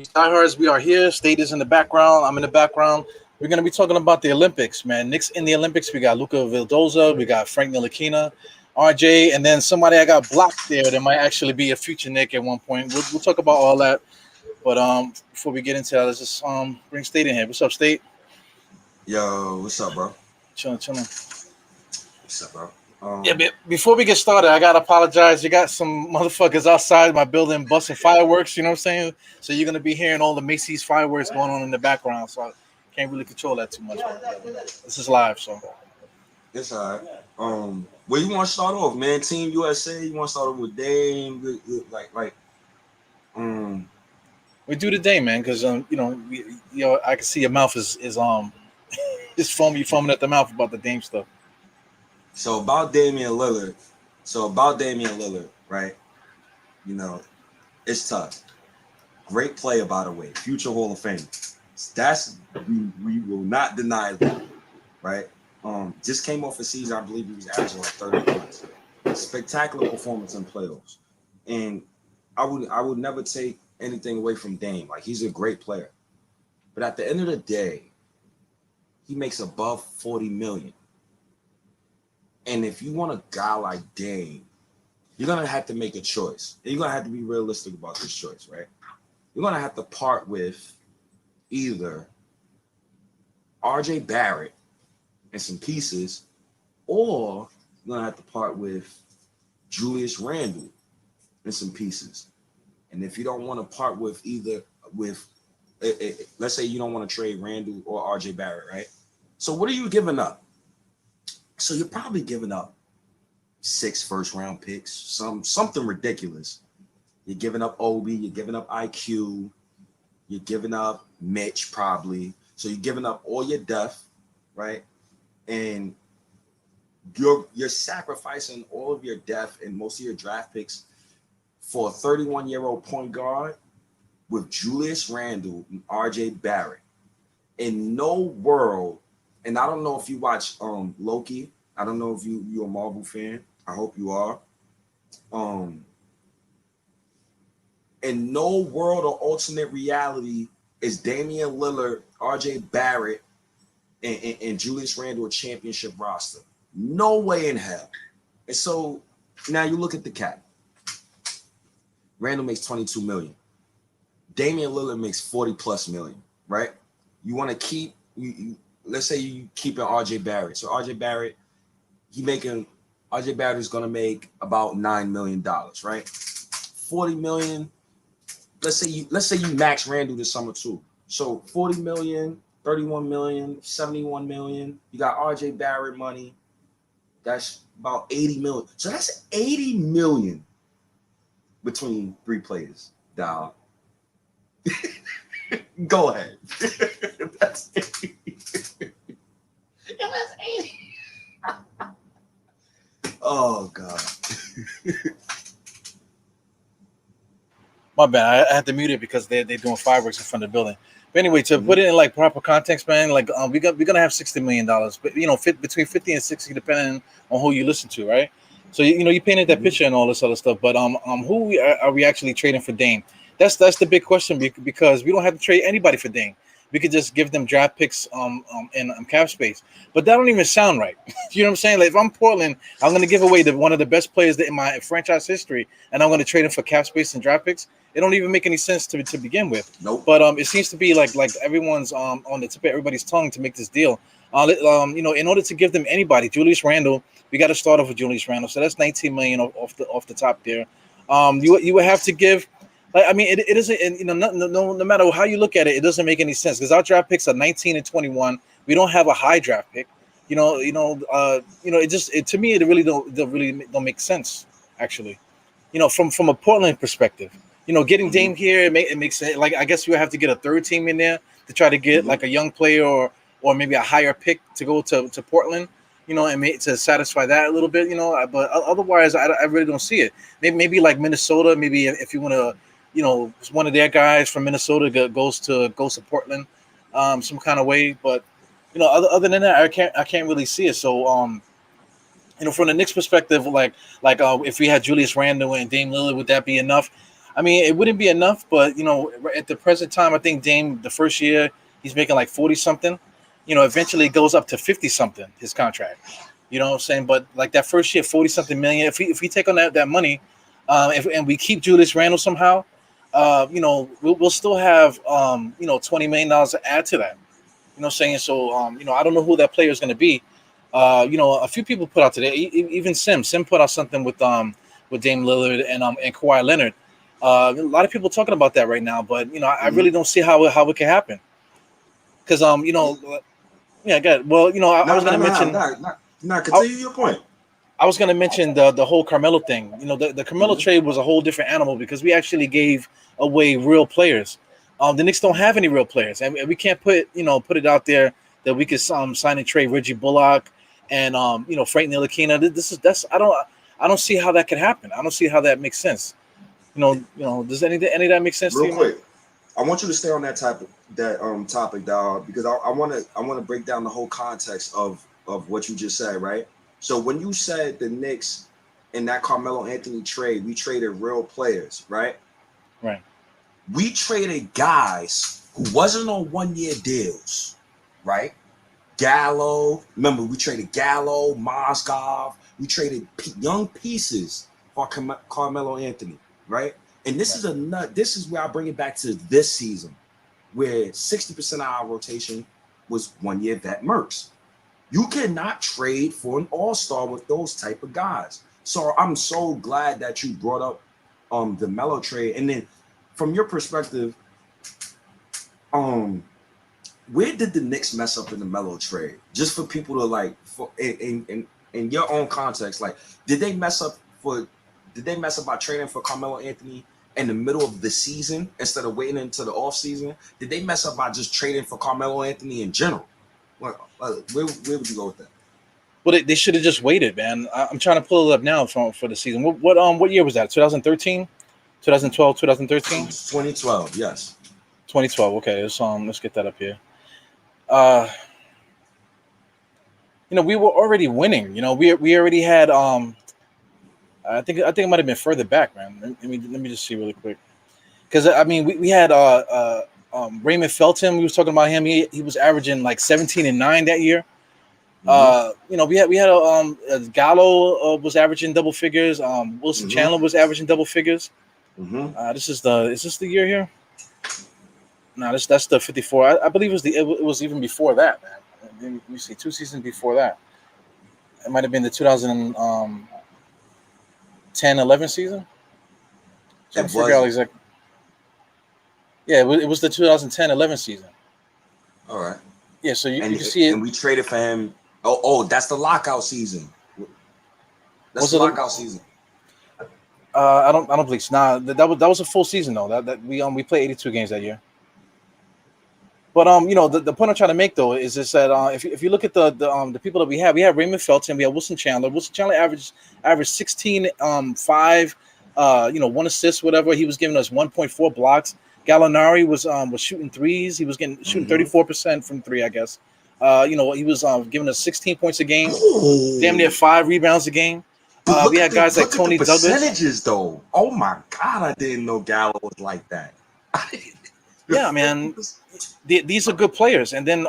Diehards, we are here. State is in the background. I'm in the background. We're going to be talking about the Olympics, man. Knicks in the Olympics. We got Luca Vildoza. We got Frank Ntilikina, RJ, and then somebody I got blocked there that might actually be a future Nick at one point. We'll talk about all that. But before we get into that, let's just bring State in here. What's up, State? Yo, what's up, bro? Chilling. What's up, bro? Before we get started, I gotta apologize. You got some motherfuckers outside my building busting fireworks. You know what I'm saying? So you're gonna be hearing all the Macy's fireworks going on in the background. So I can't really control that too much. This is live, so it's all right. Where you want to start off, man? Team USA. You want to start off with Dame? We do the day, man, because I can see your mouth is is foaming. You foaming at the mouth about the Dame stuff. So about Damian Lillard, right? You know, it's tough. Great player, by the way. Future Hall of Fame. We will not deny that, right? Just came off a season, I believe he was averaging like 30 points. Spectacular performance in playoffs. And I would never take anything away from Dame. Like, he's a great player. But at the end of the day, he makes above $40 million. And if you want a guy like Dame, you're going to have to make a choice. And you're going to have to be realistic about this choice, right? You're going to have to part with either RJ Barrett and some pieces, or you're going to have to part with Julius Randle and some pieces. And if you don't want to part with let's say you don't want to trade Randle or RJ Barrett, right? So what are you giving up? So you're probably giving up 6 first-round picks, something ridiculous. You're giving up Obi, you're giving up IQ, you're giving up Mitch probably. So you're giving up all your depth, right? And you're sacrificing all of your depth and most of your draft picks for a 31-year-old point guard with Julius Randle and RJ Barrett. In no world. And I don't know if you watch Loki. I don't know if you're a Marvel fan. I hope you are. In no world or alternate reality is Damian Lillard, RJ Barrett, and Julius Randle a championship roster. No way in hell. And so now you look at the cap. Randle makes $22 million. Damian Lillard makes $40+ million, right? You want to keep let's say you keep an RJ Barrett. So RJ Barrett is going to make about $9 million, right? $40 million. Let's say you max Randle this summer too. So $40 million, $31 million, $71 million. You got RJ Barrett money. That's about $80 million. So that's $80 million between 3 players, dog. Go ahead. That's 80. That's 80. Oh, God. My bad. I had to mute it because they're doing fireworks in front of the building. But anyway, to put it in like proper context, man, like we're gonna have $60 million, but between 50 and 60, depending on who you listen to, right? So you painted that picture and all this other stuff, but who are we actually trading for Dame? That's the big question, because we don't have to trade anybody for Dame. We could just give them draft picks in cap space, but that don't even sound right. You know what I'm saying? Like, if I'm Portland, I'm going to give away one of the best players in my franchise history, and I'm going to trade him for cap space and draft picks. It don't even make any sense to begin with. Nope. But it seems to be like everyone's on the tip of everybody's tongue to make this deal. In order to give them anybody, Julius Randle, we got to start off with Julius Randle. So that's $19 million off the top there. You would have to give. Like, I mean, it isn't, no matter how you look at it, it doesn't make any sense, because our draft picks are 19 and 21. We don't have a high draft pick. To me, it really don't make sense, actually. From a Portland perspective, getting Dame here, it makes sense. Like, I guess you would have to get a third team in there to try to get like a young player or maybe a higher pick to go to Portland, and to satisfy that a little bit, but otherwise, I really don't see it. Maybe like Minnesota, maybe if you want to, one of their guys from Minnesota goes to Portland, some kind of way. But other than that, I can't really see it. So from the Knicks perspective, like if we had Julius Randle and Dame Lillard, would that be enough? I mean, it wouldn't be enough, but at the present time, I think Dame the first year he's making like 40 something. Eventually it goes up to 50 something his contract. You know what I'm saying? But like that first year, 40 something million. If we take on that money, and we keep Julius Randle somehow, we'll still have $20 million to add to that. You know what I'm saying? So I don't know who that player is going to be. A few people put out today, even Sim put out something with Dame Lillard and Kawhi Leonard. A lot of people talking about that right now, but I really don't see how it can happen. Because yeah, good. Well, I was going to mention. Continue your point. I was going to mention the whole Carmelo thing. The Carmelo trade was a whole different animal because we actually gave away real players. The Knicks don't have any real players, and we can't put it out there that we could sign and trade Reggie Bullock and Frank Ntilikina. I don't see how that could happen. I don't see how that makes sense. Does any of that make sense to you? Real quick, I want you to stay on that topic, dog, because I want to break down the whole context of what you just said, right? So when you said the Knicks in that Carmelo Anthony trade, we traded real players, right? Right. We traded guys who wasn't on 1-year deals, right? Gallo, remember we traded Gallo, Mozgov. We traded young pieces for Carmelo Anthony, right? And this is where I bring it back to this season, where 60% of our rotation was 1-year vet mercs. You cannot trade for an all-star with those type of guys. So I'm so glad that you brought up the Melo trade. And then from your perspective, where did the Knicks mess up in the Melo trade? Just for people to in your own context, did they mess up by trading for Carmelo Anthony in the middle of the season instead of waiting into the offseason? Did they mess up by just trading for Carmelo Anthony in general? Where would you go with that? Well, they should have just waited, man. I'm trying to pull it up now for the season. What year was that? 2013, 2012, 2013, 2012. Yes, 2012. Okay, let's get that up here. We were already winning. We already had I think it might have been further back, man. Let me just see really quick. Because I mean, we had Raymond Felton. We was talking about him. He was averaging like 17 and 9 that year. We had Gallo was averaging double figures. Wilson Chandler was averaging double figures. Is this the year here? No, that's the 54. I believe it was even before that, man. Let me see, 2 seasons before that. It might have been the 2010-11 season. So yeah, it was the 2010-11 season. All right. Yeah, so you can see it. And we traded for him. Oh, that's the lockout season. That's the lockout season. I don't believe so. Nah, that was a full season though. That we played 82 games that year. But the point I'm trying to make though is that if you look at the people that we have Raymond Felton, we have Wilson Chandler. Wilson Chandler averaged 16, 5, 1 assist, whatever. He was giving us 1.4 blocks. Gallinari was shooting threes. He was shooting 34% from 3, I guess. He was giving us 16 points a game, damn near 5 rebounds a game. We had guys like Tony Douglas. Percentages though. Oh my God, I didn't know Gallo was like that. Yeah, man. These are good players, and then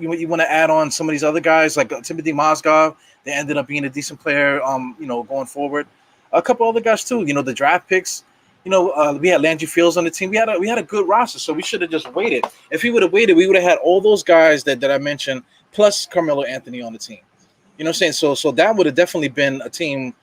you want to add on some of these other guys like Timothy Mozgov. They ended up being a decent player. Going forward, a couple other guys too. The draft picks. We had Landry Fields on the team. We had a good roster, so we should have just waited. If we would have waited, we would have had all those guys that I mentioned plus Carmelo Anthony on the team. You know what I'm saying? So that would have definitely been a team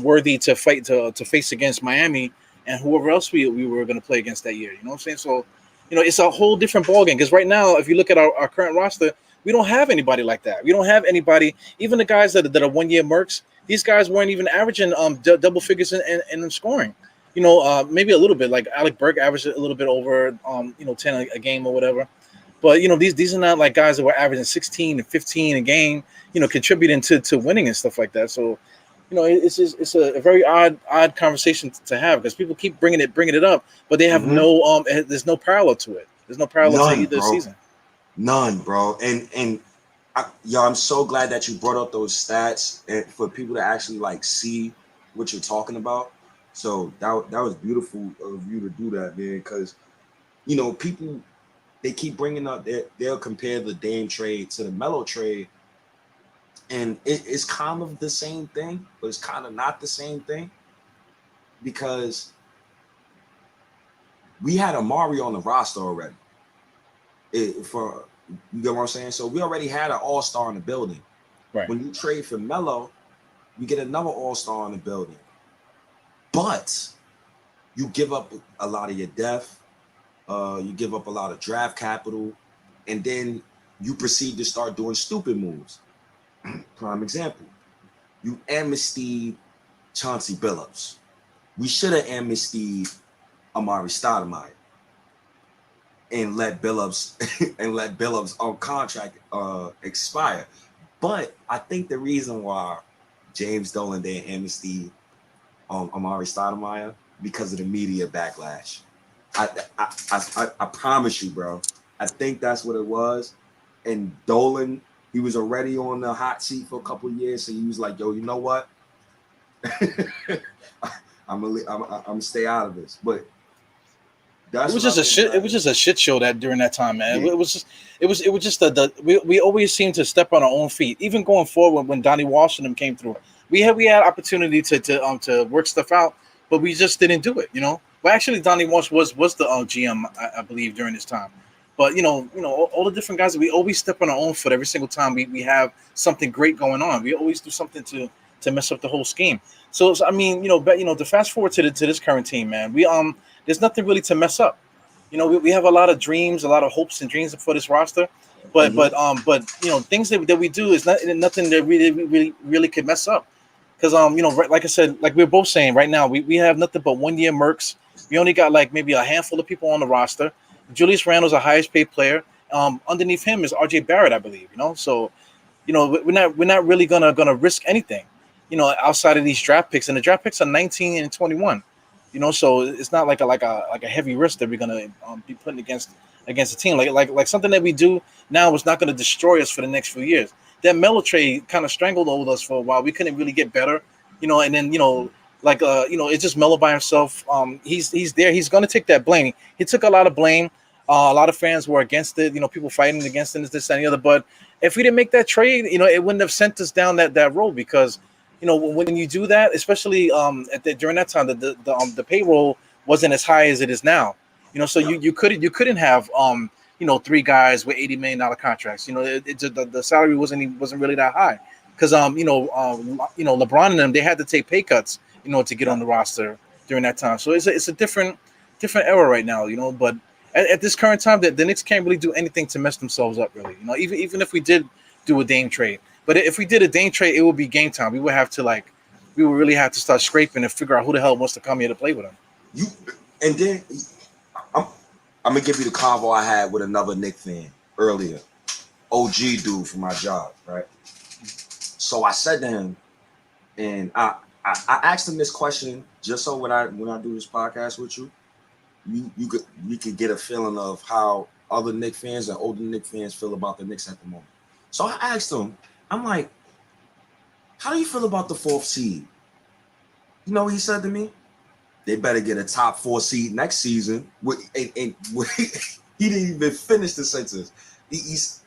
worthy to fight to face against Miami and whoever else we were going to play against that year. You know what I'm saying? So. It's a whole different ballgame because right now, if you look at our current roster, we don't have anybody like that. We don't have anybody, even the guys that are 1-year mercs. These guys weren't even averaging double figures in scoring. Maybe a little bit. Like Alec Burke averaged a little bit over 10 a game or whatever. But these are not like guys that were averaging 16 and 15 a game. Contributing to winning and stuff like that. So. It's a very odd conversation to have because people keep bringing it up, but they have no there's no parallel to it. There's no parallel to either season. None, bro. And I'm so glad that you brought up those stats and for people to actually see what you're talking about. So that was beautiful of you to do that, man. Because people they keep bringing up they'll compare the Dame trade to the Melo trade, and it's kind of the same thing, but it's kind of not the same thing because we had Amari on the roster already. For you get what I'm saying? So we already had an all-star in the building. Right. When you trade for Melo, you get another all-star in the building. But you give up a lot of your depth, you give up a lot of draft capital, and then you proceed to start doing stupid moves. Prime example, you amnestied Chauncey Billups. We should have amnestied Amari Stoudemire and let Billups on contract expire. But I think the reason why James Dolan didn't amnesty Amari Stoudemire because of the media backlash. I promise you, bro. I think that's what it was. And Dolan, he was already on the hot seat for a couple of years, so he was like, "Yo, you know what? I'm gonna stay out of this." But it was just a shit. It was just a shit show that during that time, man. Yeah. It was just we always seemed to step on our own feet. Even going forward when Donnie Washington came through, we had opportunity to work stuff out, but we just didn't do it. Well, actually, Donnie Walsh was the GM, I believe, during this time. But all the different guys, we always step on our own foot every single time we have something great going on. We always do something to mess up the whole scheme. So I mean, to fast forward to this current team, man, there's nothing really to mess up. We have a lot of dreams, a lot of hopes and dreams for this roster, but things that we do is nothing that really could mess up. Because like I said, like we're both saying right now, we have nothing but 1 year mercs. We only got like maybe a handful of people on the roster. Julius Randle's the highest paid player. Underneath him is RJ Barrett, I believe. So we're not really gonna risk anything, outside of these draft picks, and the draft picks are 19 and 21. So it's not like a heavy risk that we're gonna be putting against a team. Like something that we do now is not gonna destroy us for the next few years. That Melo trade kind of strangled over us for a while. We couldn't really get better, and then it's just Melo by himself. He's there. He's gonna take that blame. He took a lot of blame. A lot of fans were against it. People fighting against it, this and the other. But if we didn't make that trade, it wouldn't have sent us down that road because. When you do that, especially during that time, the payroll wasn't as high as it is now. So you couldn't have 3 guys with $80 million contracts. The salary wasn't really that high because LeBron and them, they had to take pay cuts to get on the roster during that time. So it's a different era right now. But at this current time, the Knicks can't really do anything to mess themselves up really. Even if we did do a Dame trade. But if we did a Dame trade, it would be game time. We would really have to start scraping and figure out who the hell wants to come here to play with him. And then I'm gonna give you the convo I had with another Knicks fan earlier, OG dude from my job, right? So I said to him, and I asked him this question just so when I do this podcast with you, you could get a feeling of how other Knicks fans and older Knicks fans feel about the Knicks at the moment. So I asked him. I'm like, how do you feel about the 4th seed? You know what he said to me? They better get a top 4 seed next season. And he didn't even finish the sentence. He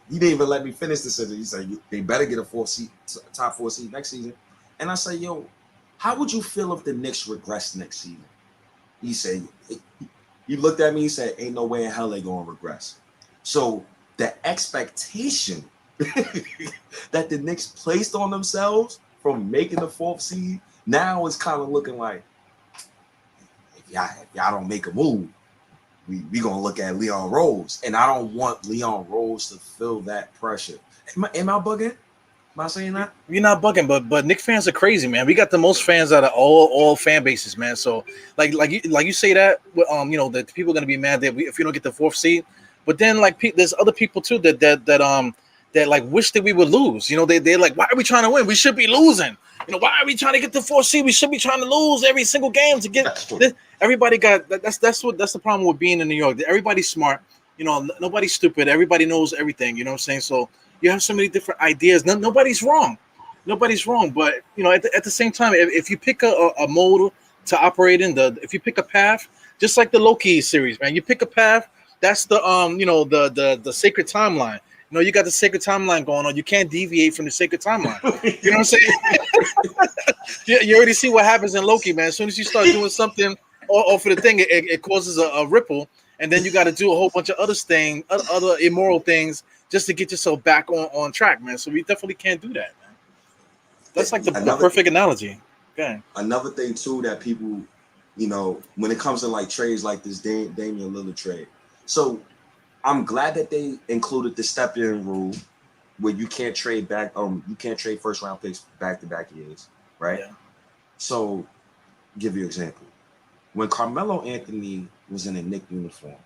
didn't even let me finish the sentence. He said, they better get a top 4 seed next season. And I said, yo, how would you feel if the Knicks regress next season? He said, he looked at me, he said, ain't no way in hell they going to regress. So the expectation that the Knicks placed on themselves from making the 4th seed now is kind of looking like if y'all don't make a move, we gonna look at Leon Rose, and I don't want Leon Rose to feel that pressure. Am I bugging? Am I saying that? You're not bugging, but Knicks fans are crazy, man. We got the most fans out of all fan bases, man. So like you say that, that people are gonna be mad that if we don't get the 4th seed, but then there's other people too that like wish that we would lose. They're like, why are we trying to win? We should be losing. Why are we trying to get the 4th seed? We should be trying to lose every single game to get this. Everybody got that's the problem with being in New York. Everybody's smart. Nobody's stupid. Everybody knows everything. You know what I'm saying? So you have so many different ideas. Nobody's wrong. But at the same time, if you pick a mold to operate in. If you pick a path, just like the Loki series, man, you pick a path. That's the the sacred timeline. You got the sacred timeline going on. You can't deviate from the sacred timeline. You know what I'm saying? you already see what happens in Loki, man. As soon as you start doing something off of the thing, it causes a ripple, and then you got to do a whole bunch of other immoral things just to get yourself back on track, man. So we definitely can't do that, man. That's like the perfect analogy. Okay. Another thing too that people, when it comes to like trades like this Damian Lillard trade. So I'm glad that they included the step-in rule where you can't trade back. You can't trade first-round picks back-to-back years, right? Yeah. So, give you an example. When Carmelo Anthony was in a Knicks uniform,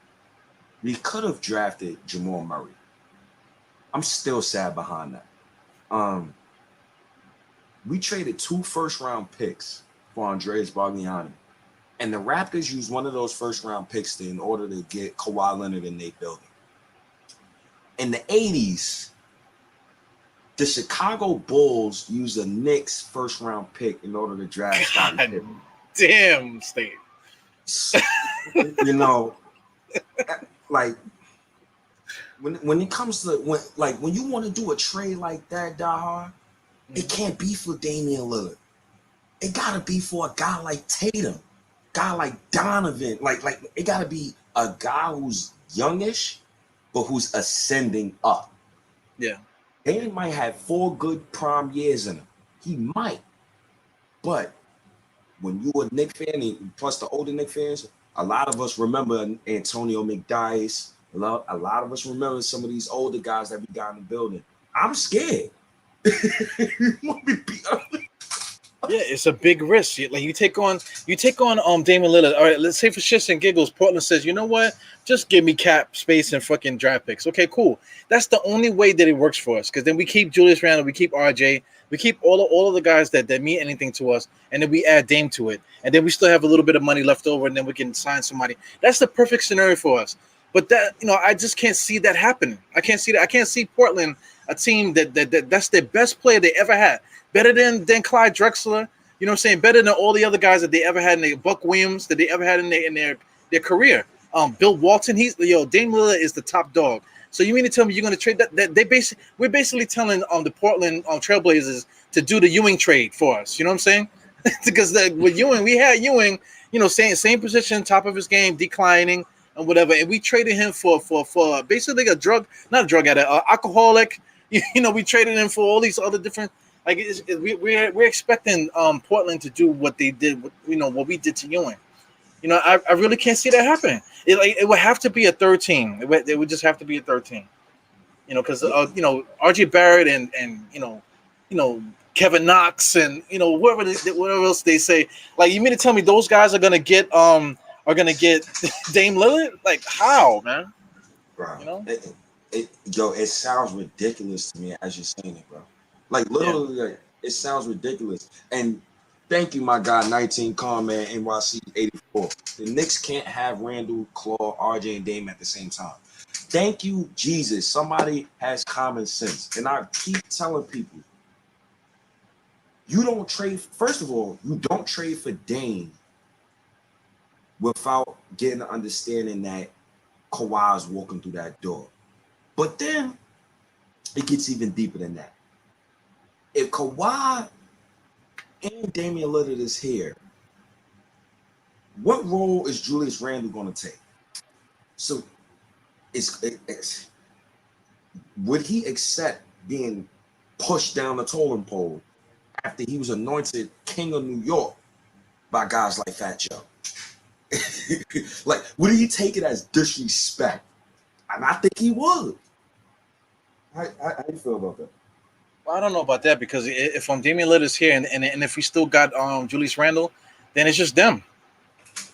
we could have drafted Jamal Murray. I'm still sad behind that. We traded 2 first-round picks for Andreas Bargnani. And the Raptors used one of those first-round picks in order to get Kawhi Leonard and Nate Building. In the 80s, the Chicago Bulls used a Knicks first-round pick in order to draft Scottie Pippen. Damn, Steve. Like when it comes to when you want to do a trade like that, Diehard, it can't be for Damian Lillard. It gotta be for a guy like Tatum, guy like Donovan. Like it gotta be a guy who's youngish, but who's ascending up. Yeah. Damian might have 4 good prime years in him. He might. But when you're a Knicks fan, plus the older Knicks fans, a lot of us remember Antonio McDyess. A lot of us remember some of these older guys that we got in the building. I'm scared. You want me to be honest? Yeah, it's a big risk. Like you take on Damian Lillard. All right, let's say for shits and giggles, Portland says, you know what? Just give me cap space and fucking draft picks. Okay, cool. That's the only way that it works for us, because then we keep Julius Randle, we keep RJ, we keep all of the guys that mean anything to us, and then we add Dame to it, and then we still have a little bit of money left over, and then we can sign somebody. That's the perfect scenario for us. But that, I just can't see that happening. I can't see that. I can't see Portland, a team that's their best player they ever had. Better than Clyde Drexler, you know what I'm saying? Better than all the other guys that they ever had in their Buck Williams that they ever had in their career. Bill Walton, Dame Lillard is the top dog. So you mean to tell me you're going to trade that we're basically telling the Portland Trailblazers to do the Ewing trade for us. You know what I'm saying? Because with Ewing, we had Ewing, same position, top of his game, declining and whatever, and we traded him for basically not a drug addict, alcoholic. We traded him for all these other different. Like we're expecting Portland to do what they did, what we did to Ewing. I really can't see that happening. It would have to be a third team. It would just have to be a third team. Because RJ Barrett and Kevin Knox and whatever else they say. Like, you mean to tell me those guys are gonna get Dame Lillard? Like, how, man? Bro, it sounds ridiculous to me as you're saying it, bro. Like, literally, like, it sounds ridiculous. And thank you, my guy, 19 Conman, NYC 84. The Knicks can't have Randall, Claw, RJ, and Dame at the same time. Thank you, Jesus. Somebody has common sense. And I keep telling people, you don't trade, first of all, you don't trade for Dame without getting the understanding that Kawhi is walking through that door. But then it gets even deeper than that. If Kawhi and Damian Lillard is here, what role is Julius Randle going to take? So, would he accept being pushed down the totem pole after he was anointed king of New York by guys like Fat Joe? Like, would he take it as disrespect? And I think he would. How do you feel about that? Well, I don't know about that, because if Damian Lillard is here and if we still got Julius Randle, then it's just them.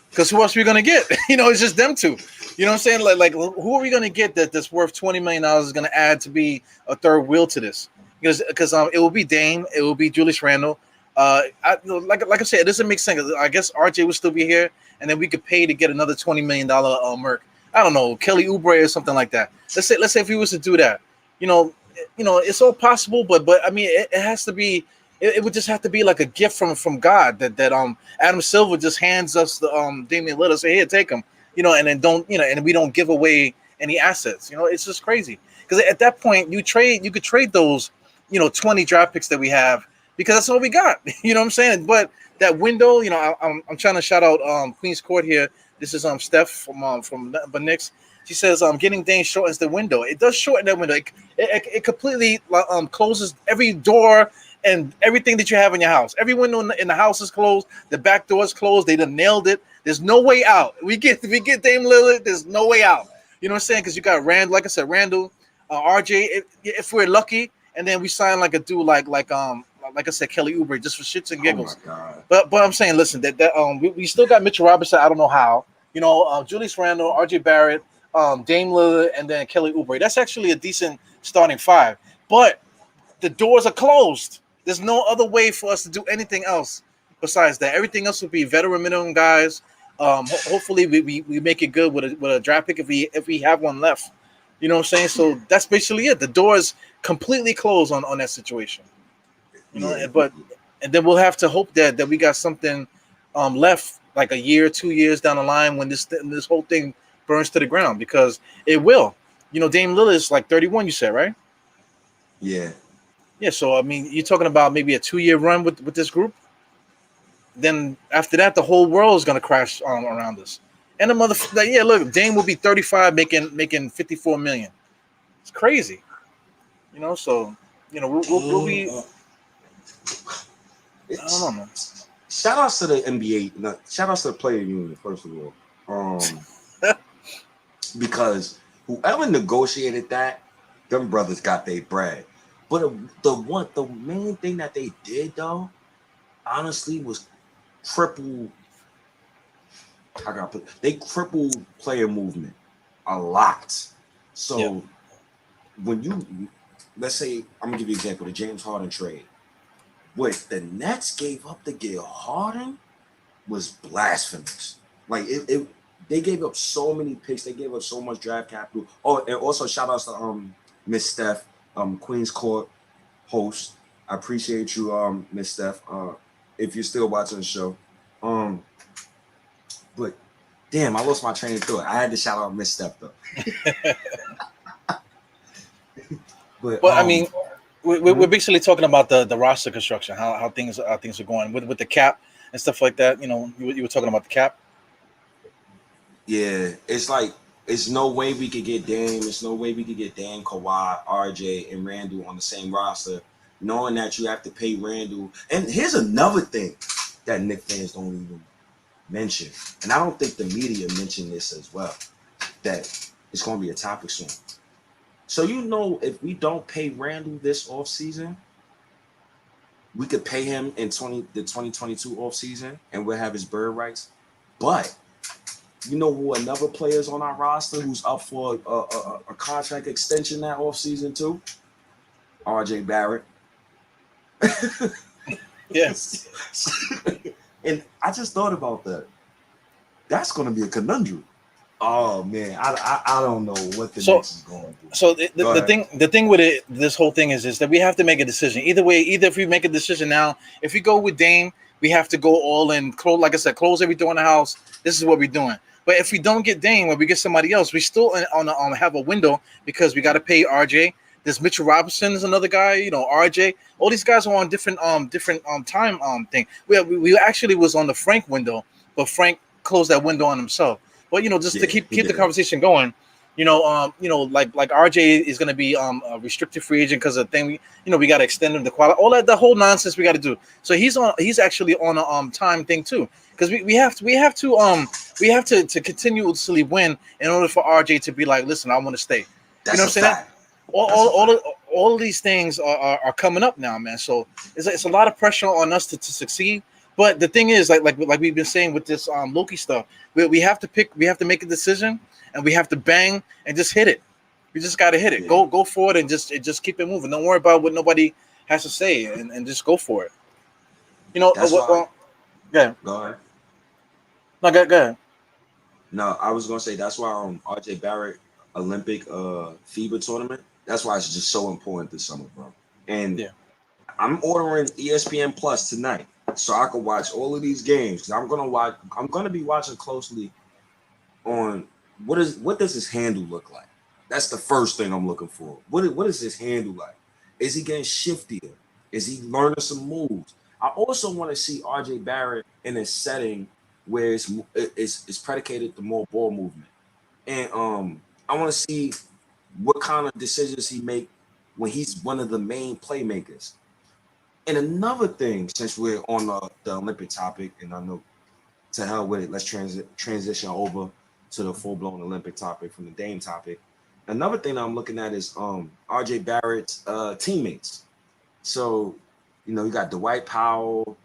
Because who else are we gonna get? It's just them two. You know what I'm saying? Like who are we gonna get that's worth $20 million is gonna add to be a third wheel to this? Because it will be Dame, it will be Julius Randle. Like I said, it doesn't make sense. I guess RJ will still be here, and then we could pay to get another $20 million Merc. I don't know, Kelly Oubre or something like that. Let's say if we was to do that, it's all possible, but I mean, it has to be it would just have to be like a gift from God that Adam Silver just hands us the Damian Lillard, say here, take him, and then don't, and we don't give away any assets. It's just crazy because at that point you could trade those 20 draft picks that we have because that's all we got. You know what I'm saying? But that window, I'm trying to shout out Queen's Court here. This is Steph from the Knicks. She says getting Dame shortens the window. It does shorten that window. It completely closes every door and everything that you have in your house. Every window in the house is closed. The back door is closed. They done nailed it. There's no way out. We get Dame Lillard. There's no way out. You know what I'm saying? Because you got Randle, like I said, Randle, RJ. If we're lucky, and then we sign like a dude like I said, Kelly Oubre, just for shits and giggles. Oh my God. But I'm saying, listen, we still got Mitchell Robinson. I don't know how. Julius Randle, RJ Barrett, Dame Lillard, and then Kelly Oubre. That's actually a decent starting five. But the doors are closed. There's no other way for us to do anything else besides that. Everything else would be veteran minimum guys. Hopefully we make it good with a draft pick if we have one left. You know what I'm saying? So that's basically it. The doors completely closed on that situation. And then we'll have to hope that we got something left like a year, 2 years down the line when this whole thing burns to the ground, because it will. Dame Lillard is like 31, you said, right? Yeah. Yeah, so I mean, you're talking about maybe a 2-year run with this group. Then after that, the whole world is gonna crash around us. And the look, Dame will be 35, making 54 million. It's crazy, So we'll be. I don't know, man. Shout outs to the NBA. Shout outs to the player union, first of all. Because whoever negotiated that, them brothers got their bread. But the main thing that they did though, honestly, was they crippled player movement a lot. So when let's say, I'm gonna give you an example, the James Harden trade. What the Nets gave up to get Harden was blasphemous. Like they gave up so many picks. They gave up so much draft capital. Oh, and also shout outs to Miss Steph, Queen's Court host. I appreciate you, Miss Steph. If you're still watching the show, but damn, I lost my train of thought. I had to shout out Miss Steph though. But I mean, we're basically talking about the roster construction, how things are going with the cap and stuff like that. You were talking about the cap. Yeah, it's like it's no way we could get Dame. It's no way we could get Dame, Kawhi, RJ, and Randle on the same roster, knowing that you have to pay Randle. And here's another thing that Knicks fans don't even mention, and I don't think the media mentioned this as well, that it's going to be a topic soon. So if we don't pay Randle this offseason, we could pay him in the 2022 offseason, and we'll have his bird rights. But who another player is on our roster who's up for a contract extension that offseason too? RJ Barrett. Yes. And I just thought about that. That's going to be a conundrum. Oh man, I don't know what the Knicks is going to do. So the thing with this whole thing is that we have to make a decision. Either way, if we make a decision now, if we go with Dame, we have to go all in. Like I said, close every door in the house. This is what we're doing. But if we don't get Dame or we get somebody else, we still have a window because we got to pay RJ. There's Mitchell Robinson is another guy. RJ. All these guys are on different time thing. We actually was on the Frank window, but Frank closed that window on himself. But just to keep the conversation going, like RJ is going to be a restricted free agent because of the thing. We got to extend him the quality. All that the whole nonsense we got to do. So he's actually on a time thing too, because we have to continuously win in order for RJ to be like, listen, I want to stay. That's what I'm saying? All of these things are coming up now, man. So it's a lot of pressure on us to succeed. But the thing is, like we've been saying with this Loki stuff, we have to make a decision, and we have to bang and just hit it. We just got to hit it. Yeah. Go for it and just keep it moving. Don't worry about what nobody has to say, and just go for it. That's why. Yeah. Go ahead. No, go ahead. No, I was gonna say that's why RJ Barrett Olympic FIBA tournament. That's why it's just so important this summer, bro. And I'm ordering ESPN Plus tonight so I can watch all of these games because I'm gonna be watching closely on what does his handle look like? That's the first thing I'm looking for. What is his handle like? Is he getting shiftier? Is he learning some moves? I also want to see RJ Barrett in a setting where it's predicated to more ball movement. And I want to see what kind of decisions he make when he's one of the main playmakers. And another thing, since we're on the Olympic topic, and I know to hell with it, let's transition over to the full-blown Olympic topic from the Dame topic. Another thing I'm looking at is RJ Barrett's teammates. So, you got Dwight Powell,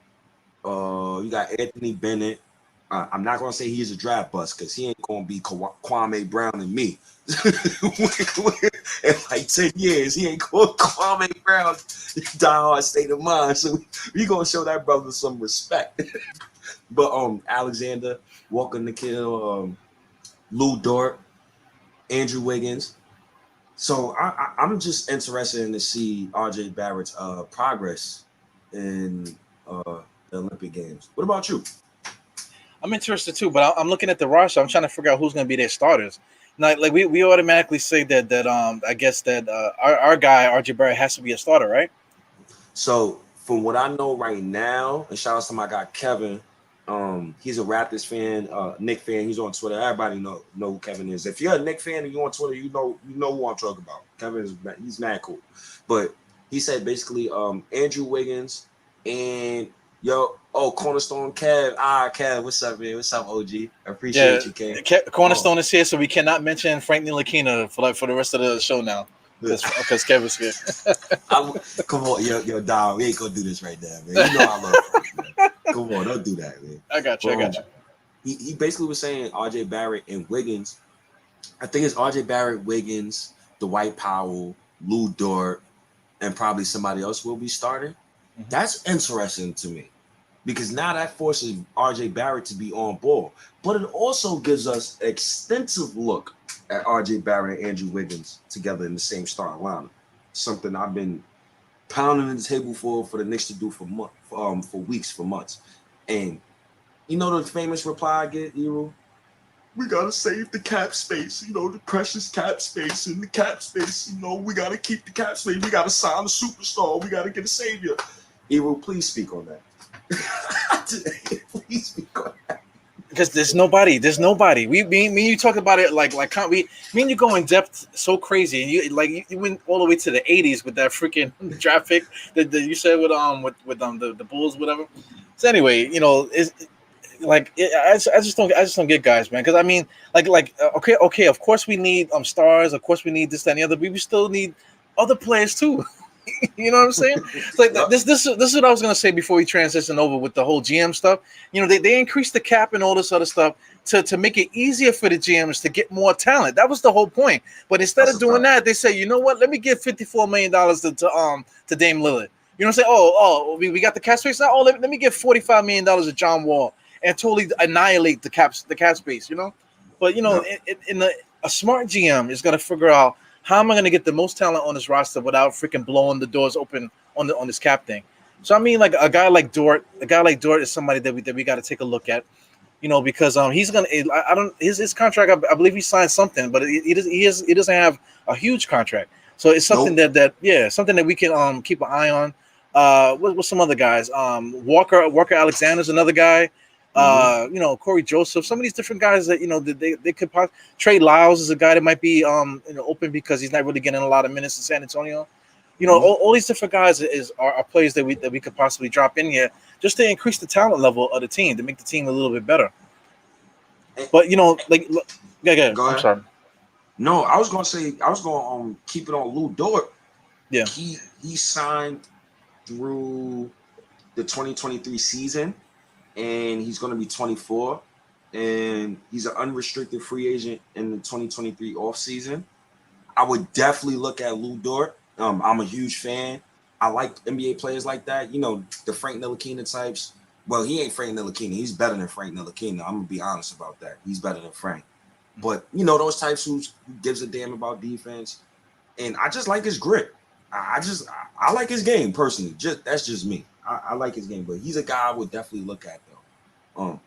you got Anthony Bennett. I'm not going to say he's a draft bust because he ain't going to be Kwame Brown and me. In like 10 years, he ain't going to Kwame Brown diehard state of mind. So we going to show that brother some respect. But Alexander, Walker Nikhil, Lou Dort, Andrew Wiggins. So I'm just interested in to see RJ Barrett's progress in the Olympic Games. What about you? I'm interested too, but I'm looking at the roster. I'm trying to figure out who's going to be their starters. Now, like we automatically say that I guess that our guy RJ Barrett has to be a starter, right? So from what I know right now, and shout out to my guy Kevin. He's a Raptors fan, Knicks fan. He's on Twitter. Everybody know who Kevin is. If you're a Knicks fan and you're on Twitter, you know who I'm talking about. He's mad cool. But he said basically Andrew Wiggins and Cornerstone Kev. Kev, what's up, man? What's up, OG? I appreciate you, Kev. Cornerstone is here, so we cannot mention Frank Ntilikina for the rest of the show now. Because Kevin's here. Come on, yo, dog. We ain't gonna do this right now, man. You know I love Frank, man. Come on, don't do that, man. I got you. He basically was saying RJ Barrett and Wiggins. I think it's RJ Barrett, Wiggins, Dwight Powell, Lou Dort, and probably somebody else will be starting. Mm-hmm. That's interesting to me because now that forces RJ Barrett to be on ball, but it also gives us extensive look at RJ Barrett and Andrew Wiggins together in the same starting lineup. Something I've been pounding the table for the Knicks to do for weeks, for months. And you know the famous reply I get, Eru? We gotta save the cap space, the precious cap space. And the cap space, we gotta keep the cap space. We gotta sign a superstar. We gotta get a savior. Eru, please speak on that. Please speak on that. Because there's nobody. Me and you talk about it like me and you go in depth so crazy, and you went all the way to the 80s with that freaking draft pick that you said with the Bulls, whatever. So anyway, I just don't get guys, man. Because I mean, okay, of course we need stars, of course we need this, that, and the other, but we still need other players too. You know what I'm saying? It's like this is what I was gonna say before we transition over with the whole GM stuff. They increased the cap and all this other stuff to make it easier for the GMs to get more talent. That was the whole point. But instead of doing that, they say, you know what? Let me give $54 million to Dame Lillard. You know what I'm saying? We got the cap space now. Oh, let me give $45 million to John Wall and totally annihilate the cap space. But a smart GM is gonna figure out, how am I going to get the most talent on this roster without freaking blowing the doors open on this cap thing? So I mean, like a guy like Dort is somebody that we got to take a look at, because he's gonna. I don't his contract. I believe he signed something, but he doesn't have a huge contract. So it's something something that we can keep an eye on. What's some other guys? Walker Alexander's another guy. Corey Joseph, some of these different guys that they could Trey Lyles is a guy that might be open because he's not really getting a lot of minutes in San Antonio. All these different guys are players that we could possibly drop in here just to increase the talent level of the team, to make the team a little bit better. But go ahead. I'm sorry. No, I was gonna keep it on Lou Dort. Yeah, he signed through the 2023 season. And he's going to be 24, and he's an unrestricted free agent in the 2023 offseason. I would definitely look at Lou Dort. I'm a huge fan. I like NBA players like that. The Frank Ntilikina types. Well, he ain't Frank Ntilikina. He's better than Frank Ntilikina. I'm going to be honest about that. He's better than Frank. But, those types who gives a damn about defense. And I just like his grit. I like his game personally. That's just me. I like his game, but he's a guy I would definitely look at though.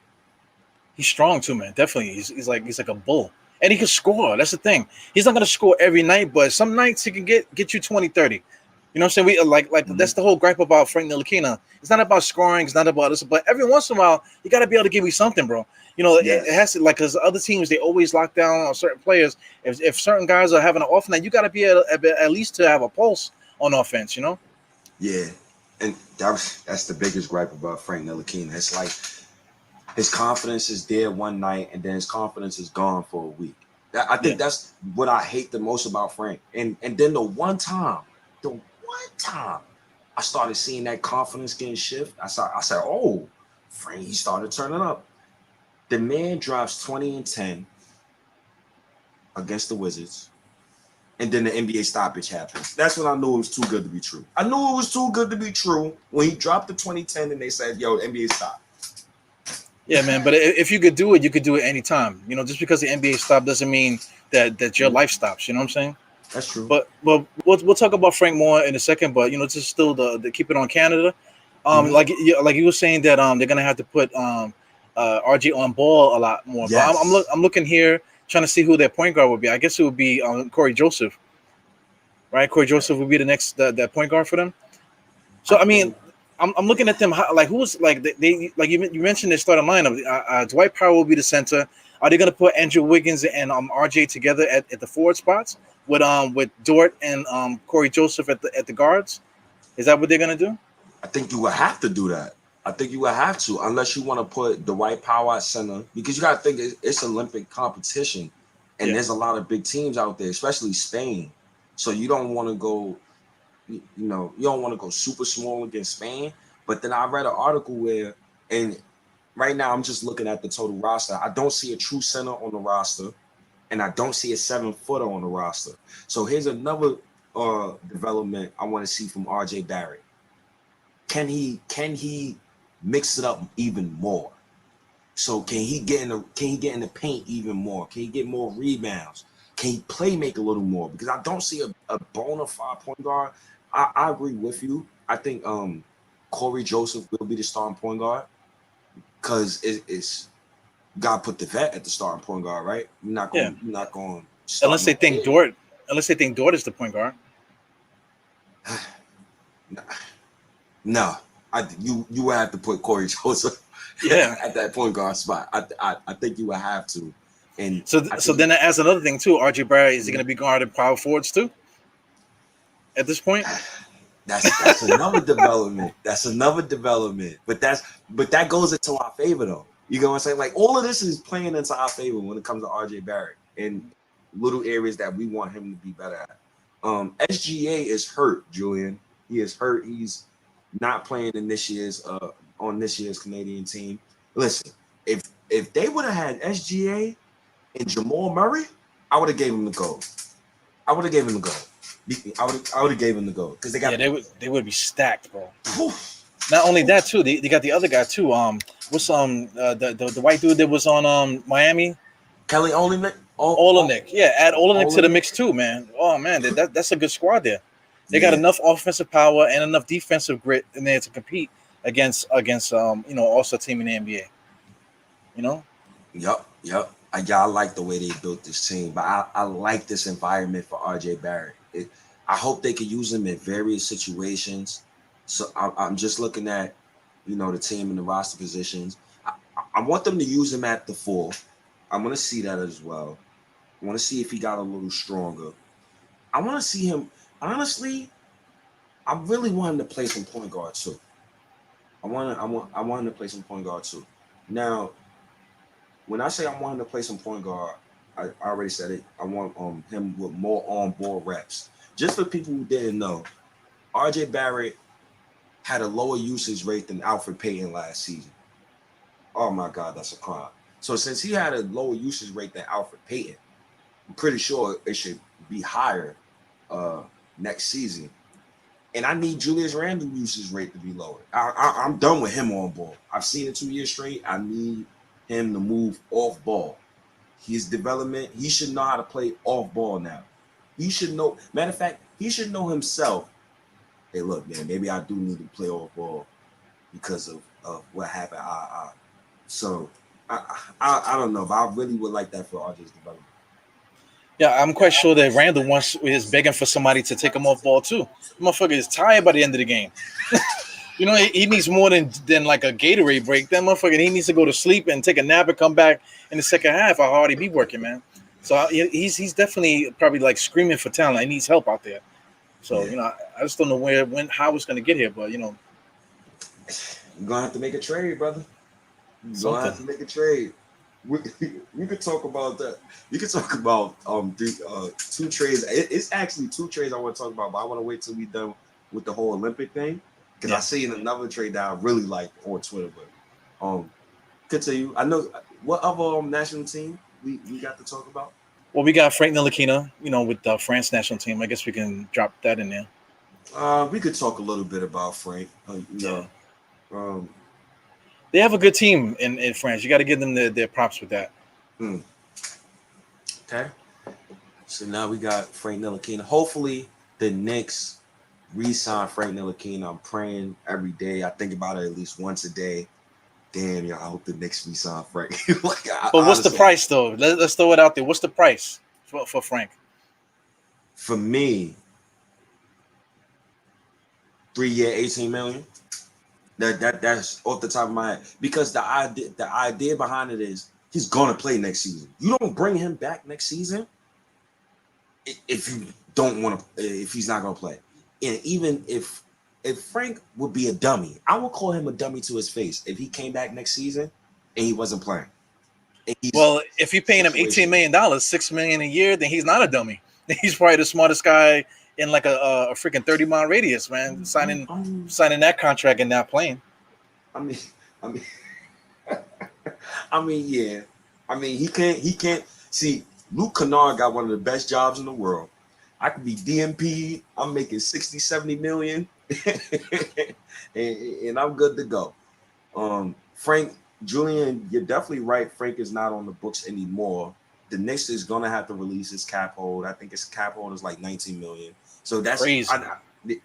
He's strong too, man. Definitely, he's like a bull, and he can score. That's the thing. He's not gonna score every night, but some nights he can get you 20, 30. You know what I'm saying? We like That's the whole gripe about Frank Ntilikina. It's not about scoring. It's not about this, but every once in a while you got to be able to give me something, bro. You know, it has to, like, because other teams, they always lock down on certain players. If certain guys are having an off night, you got to be able at least to have a pulse on offense. You know? Yeah, and that's the biggest gripe about Frank Ntilikina. It's like his confidence is there one night, and then his confidence is gone for a week. I think that's what I hate the most about Frank. And then the one time I started seeing that confidence getting shift, I said, oh, Frank, he started turning up. The man drops 20 and 10 against the Wizards, and then the NBA stoppage happens. That's when I knew it was too good to be true. I knew it was too good to be true when he dropped the 2010 and they said, yo, the NBA stopped. Yeah, man. But if you could do it, you could do it anytime. You know, just because the NBA stopped doesn't mean that your life stops. You know what I'm saying? That's true. But we'll talk about Frank more in a second. But you know, just still the keep it on Canada. Like you were saying that they're gonna have to put RJ on ball a lot more. Yes. But I'm looking here trying to see who their point guard would be. I guess it would be Corey Joseph, right? Corey Joseph would be the next that point guard for them. So I mean, I'm looking at them like who's like they like you mentioned their starting lineup. Dwight Powell will be the center. Are they going to put Andrew Wiggins and RJ together at the forward spots with Dort and Corey Joseph at the guards? Is that what they're going to do? I think you would have to do that. I think you would have to, unless you want to put Dwight Powell at center, because you got to think it's Olympic competition, and there's a lot of big teams out there, especially Spain. So you don't want to go, you don't want to go super small against Spain. But then I read an article where, and right now I'm just looking at the total roster. I don't see a true center on the roster, and I don't see a 7-footer on the roster. So here's another development I want to see from RJ Barrett. Can he mix it up even more? So can he get in the paint even more? Can he get more rebounds? Can he play make a little more? Because I don't see a bona fide point guard. I agree with you. I think Corey Joseph will be the starting point guard, because it's got to put the vet at the starting point guard, right? You're not going unless they think Dort is the point guard. No, you would have to put Corey Joseph at that point guard spot. I think you would have to. And so then that adds another thing too. RJ Barrett, is he going to be guarding power forwards too? At this point, that's another development. That's another development. But that goes into our favor though. You know what I'm saying? Like, all of this is playing into our favor when it comes to RJ Barrett and little areas that we want him to be better at. SGA is hurt, Julian. He is hurt. He's not playing in this year's on this year's Canadian team. Listen, if they would have had SGA and Jamal Murray, I would have gave him the gold. I would have gave him the gold because they got they would be stacked, bro. Not only that too, they got the other guy too. What's the white dude that was on Miami? Kelly Olynyk. Olynyk, yeah, add Olynyk to the mix too, man. Oh man, that's a good squad there. They got enough offensive power and enough defensive grit in there to compete against also team in the NBA. You know. Yep. I like the way they built this team, but I like this environment for RJ Barrett. I hope they could use him in various situations. So I'm just looking at, the team and the roster positions. I want them to use him at the 4. I want to see that as well. I want to see if he got a little stronger. I want to see him. Honestly, I really want him to play some point guard too. I want him to play some point guard too. Now, when I say I want him to play some point guard, I already said it. I want him with more on-board reps. Just for people who didn't know, RJ Barrett had a lower usage rate than Alfred Payton last season. Oh my God, that's a crime. So since he had a lower usage rate than Alfred Payton, I'm pretty sure it should be higher next season. And I need Julius Randle usage rate to be lower. I'm done with him on ball. I've seen it 2 years straight. I need him to move off ball. His development, he should know how to play off ball now. He should know. Matter of fact, he should know himself. Hey, look, man, maybe I do need to play off ball because of what happened. So I don't know, but I really would like that for RJ's development. Yeah, I'm quite sure that Randle is begging for somebody to take him off ball too. The motherfucker is tired by the end of the game. You know, he needs more than like a Gatorade break. That motherfucker, he needs to go to sleep and take a nap and come back in the second half. How hard he be working, man. So he's definitely probably like screaming for talent. He needs help out there. So you know, I just don't know how it's going to get here, but you know, you're gonna have to make a trade, brother. You're gonna have to make a trade. We could talk about that. You could talk about two trades. It's actually two trades I want to talk about, but I want to wait till we done with the whole Olympic thing because I see another trade that I really like on Twitter. But continue. I know what other national team we got to talk about. Well, we got Frank Ntilikina, you know, with the France national team. I guess we can drop that in there. We could talk a little bit about Frank. They have a good team in France. You got to give them their props with that. Okay. So now we got Frank Ntilikina. Hopefully the Knicks re-sign Frank Ntilikina. I'm praying every day. I think about it at least once a day. Damn, I hope the Knicks re-sign Frank. But what's the price, though? Let's throw it out there. What's the price for Frank? For me, 3 year, $18 million. That's off the top of my head. Because the idea behind it is he's gonna play next season. You don't bring him back next season if you don't want to. If he's not gonna play, and even if Frank would be a dummy, I would call him a dummy to his face if he came back next season and he wasn't playing. Well, if you're paying him $18 million, $6 million a year, then he's not a dummy. He's probably the smartest guy in like a freaking 30-mile radius, man. Signing that contract and not playing. I mean, yeah. I mean, he can't see. Luca got one of the best jobs in the world. I could be DMP. I'm making 60, 70 million. and I'm good to go. Frank, Julian, you're definitely right. Frank is not on the books anymore. The Knicks is gonna have to release his cap hold. I think his cap hold is like 19 million. So that's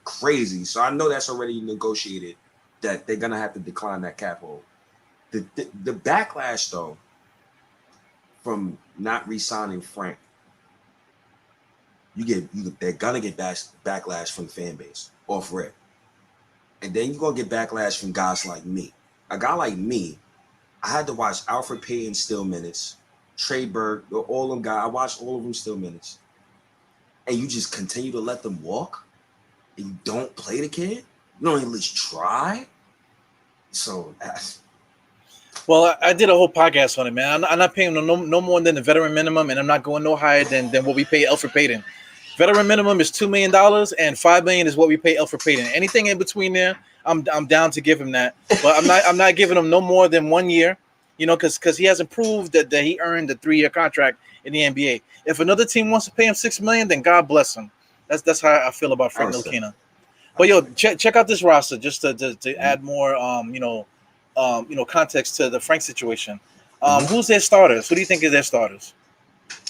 crazy. So I know that's already negotiated that they're gonna have to decline that cap hold. The backlash though from not re-signing Frank, they're gonna get backlash from the fan base off rip. And then you're gonna get backlash from guys like me. A guy like me, I had to watch Alfred Payton steal minutes, Trey Burke, all them guys. I watched all of them steal minutes. And you just continue to let them walk? And you don't play the kid? You don't at least try? So that's... Well, I did a whole podcast on it, man. I'm not paying no more than the veteran minimum, and I'm not going no higher than what we pay Alfred Payton. Veteran minimum is $2 million, and $5 million is what we pay Alfred Payton. Anything in between there, I'm down to give him that. But I'm not giving him no more than 1 year, you know, because he hasn't proved that he earned a 3-year contract in the NBA. If another team wants to pay him $6 million, then God bless him. That's how I feel about Frank Ntilikina. But yo, check out this roster just to add more context to the Frank situation. Who's their starters? Who do you think is their starters?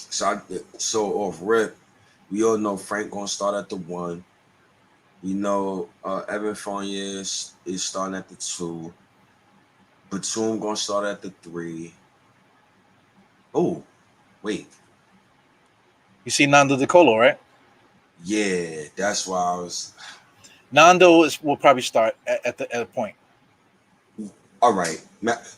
So off rip, we all know Frank gonna start at the 1. We know Evan Fournier is starting at the 2. Batum gonna start at the 3. Oh, wait. You see Nando De Colo, right? Yeah, that's why I was. Nando will probably start at the point. All right.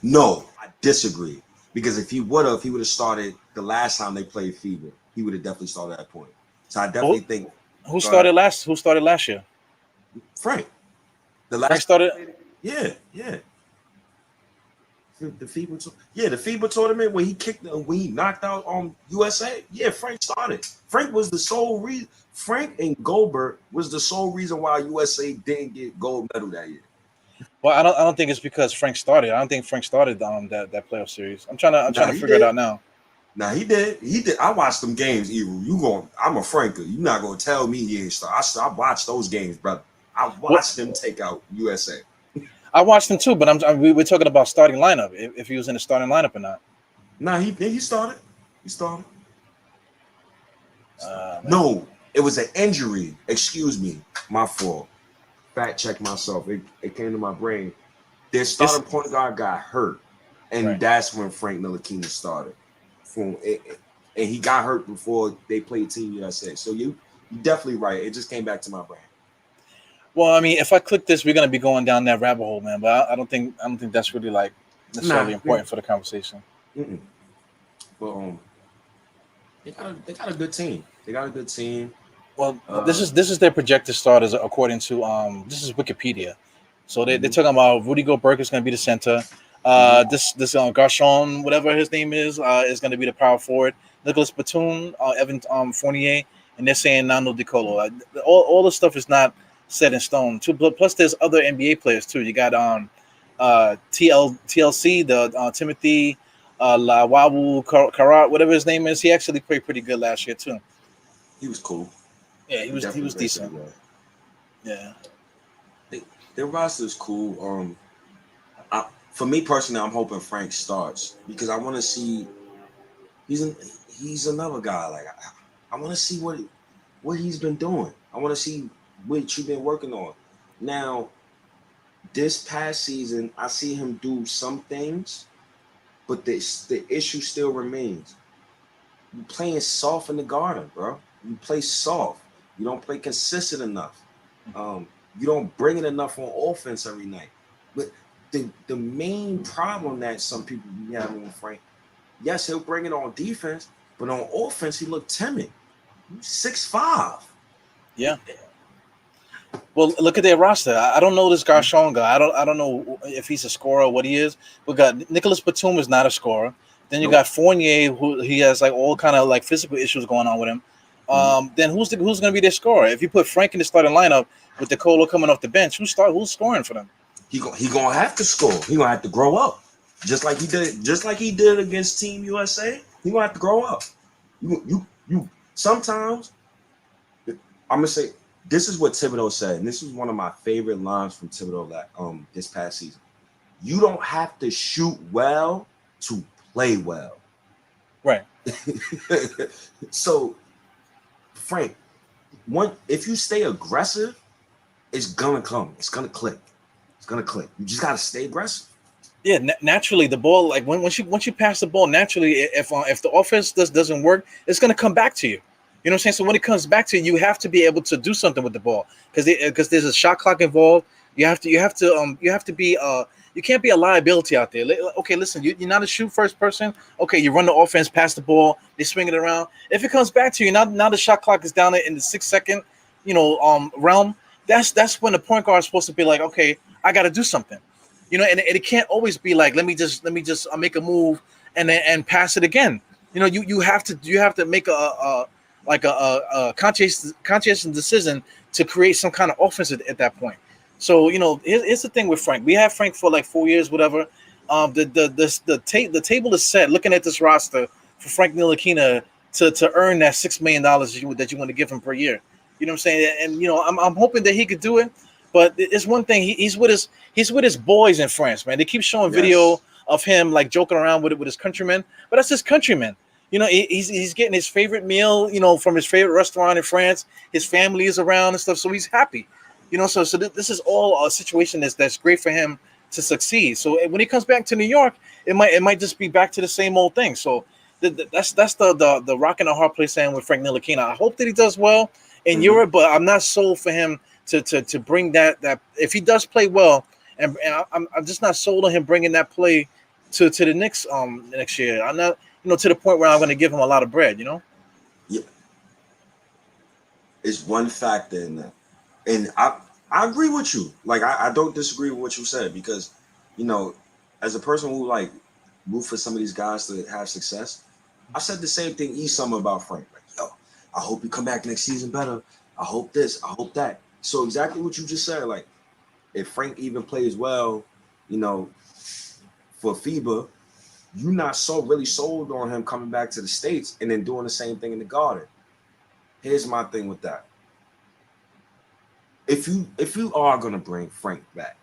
No, I disagree. Because if he would have started the last time they played FIBA, he would have definitely started at that point. So I definitely think. Who started last year? Frank. Frank started. Yeah. The FIBA tournament when he knocked out USA. Yeah, Frank started. Frank was the sole reason. Frank and Goldberg was the sole reason why USA didn't get gold medal that year. Well, I don't think it's because Frank started. I don't think Frank started that playoff series. I'm trying to figure it out now. Nah, he did. I watched them games. I'm a Franker. You're not gonna tell me he ain't start. I watched those games, brother. I watched them take out USA. I watched him too, but we're talking about starting lineup. If he was in the starting lineup or not. Nah, he started. He started. No, It was an injury. Excuse me, my fault. Fact check myself. It came to my brain. Their starting point guard got hurt, and that's when Frank Ntilikina started. And he got hurt before they played Team USA. So you definitely right. It just came back to my brain. Well, I mean, if I click this, we're gonna be going down that rabbit hole, man. But I don't think that's really like necessarily important for the conversation. Mm-mm. But they got a good team. They got a good team. Well, this is their projected starters according to this is Wikipedia. So they're talking about Rudy Gobert is going to be the center. This Garchon, whatever his name is going to be the power forward. Nicholas Batum, Evan Fournier, and they're saying Nando De Colo. All the stuff is not set in stone. Plus, there's other NBA players too. You got TLC, the Timothy Lawawu Karat, whatever his name is. He actually played pretty good last year too. He was cool. Yeah, he was decent. Yeah. Their roster is cool. For me personally, I'm hoping Frank starts because I want to see. He's another guy. Like I want to see what he's been doing. I want to see what you've been working on. Now, this past season, I see him do some things, but the issue still remains. You playing soft in the garden, bro. You play soft. You don't play consistent enough. You don't bring it enough on offense every night. But the main problem that some people be having with Frank, yes, he'll bring it on defense, but on offense, he looked timid. 6'5". Yeah. Well, look at their roster. I don't know this Garchon guy. I don't know if he's a scorer or what he is. We got Nicholas Batum is not a scorer. Then you got Fournier, who he has like all kind of like physical issues going on with him. Then who's going to be their scorer? If you put Frank in the starting lineup with DeColo coming off the bench, who's scoring for them? He gonna have to score. He gonna have to grow up, just like he did against Team USA. He gonna have to grow up. You sometimes I'm gonna say this is what Thibodeau said, and this is one of my favorite lines from Thibodeau this past season. You don't have to shoot well to play well. Right. So, Frank, if you stay aggressive, it's gonna come. It's gonna click. It's gonna click. You just gotta stay aggressive. Yeah, naturally the ball, like once you pass the ball, naturally if the offense doesn't work, it's gonna come back to you. You know what I'm saying? So when it comes back to you, you have to be able to do something with the ball because there's a shot clock involved. You have to be you can't be a liability out there. Okay, listen, you're not a shoot first person. Okay, you run the offense, pass the ball, they swing it around. If it comes back to you, now the shot clock is down in the 6 second, realm. That's when the point guard is supposed to be like, okay, I got to do something, and it can't always be like, let me just make a move and pass it again. You have to make a conscious decision to create some kind of offense at that point. So here's the thing with Frank. We had Frank for like 4 years, whatever. The table is set. Looking at this roster for Frank Ntilikina to earn that $6 million that you want to give him per year. You know what I'm saying? And I'm hoping that he could do it. But it's one thing. He's with his boys in France, man. They keep showing video of him like joking around with his countrymen, but that's his countrymen. He's getting his favorite meal, from his favorite restaurant in France. His family is around and stuff, so he's happy. So this is all a situation that's great for him to succeed. So when he comes back to New York, it might just be back to the same old thing. So that's the rock and a hard place saying with Frank Ntilikina. I hope that he does well in Europe, but I'm not sold for him to bring that if he does play well, and I'm just not sold on him bringing that play to the Knicks next year. I'm not to the point where I'm going to give him a lot of bread. Yeah, it's one factor in that. And I agree with you. Like, I don't disagree with what you said because, as a person who, like, root for some of these guys to have success, I said the same thing each summer about Frank. Like, yo, I hope you come back next season better. I hope this. I hope that. So exactly what you just said. Like, if Frank even plays well, for FIBA, you're not really sold on him coming back to the States and then doing the same thing in the Garden. Here's my thing with that. If you are gonna bring Frank back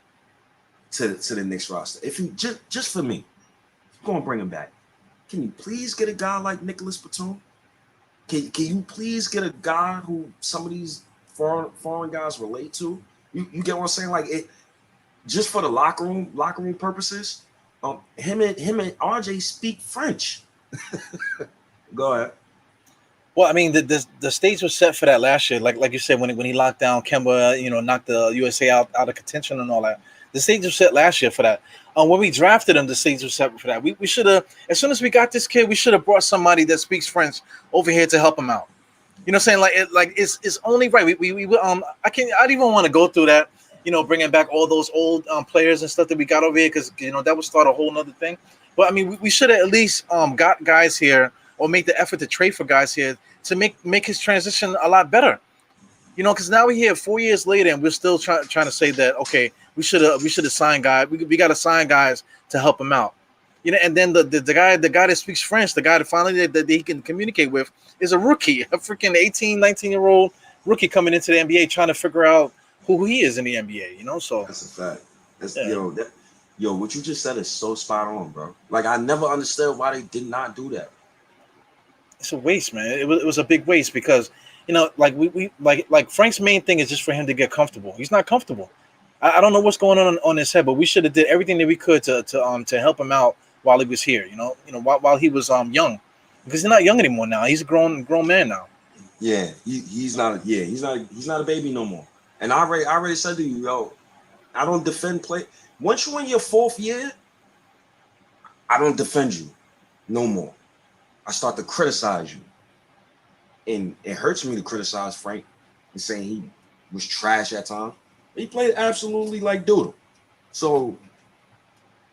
to the Knicks roster, if you just for me, if you're gonna bring him back, can you please get a guy like Nicholas Batum? Can you please get a guy who some of these foreign guys relate to? You get what I'm saying? Like it just for the locker room purposes. Him and RJ speak French. Go ahead. Well, I mean, the stage was set for that last year. Like you said, when he locked down Kemba, knocked the USA out of contention and all that. The stage was set last year for that. When we drafted him, the stage was set for that. We should have, as soon as we got this kid, we should have brought somebody that speaks French over here to help him out. You know what I'm saying? It's only right. I don't even want to go through that. Bringing back all those old players and stuff that we got over here because that would start a whole nother thing. But I mean, we should have at least got guys here or make the effort to trade for guys here to make his transition a lot better. Because now we're here 4 years later and we're still trying to say that okay, we should have signed guys. We got to sign guys to help him out. And then the guy that speaks French, the guy that finally that he can communicate with is a rookie, a freaking 18, 19-year-old rookie coming into the NBA trying to figure out who he is in the NBA. So that's a fact. That's yo, what you just said is so spot on, bro. Like I never understood why they did not do that. It's a waste, man. It was a big waste because like Frank's main thing is just for him to get comfortable. He's not comfortable. I don't know what's going on his head, but we should have did everything that we could to help him out while he was here. While he was young, because he's not young anymore now. He's a grown man now. Yeah, he's not a baby no more. And I already said to you, yo, I don't defend play. Once you're in your fourth year, I don't defend you no more. I start to criticize you. And it hurts me to criticize Frank and saying he was trash at times. He played absolutely like doodle. So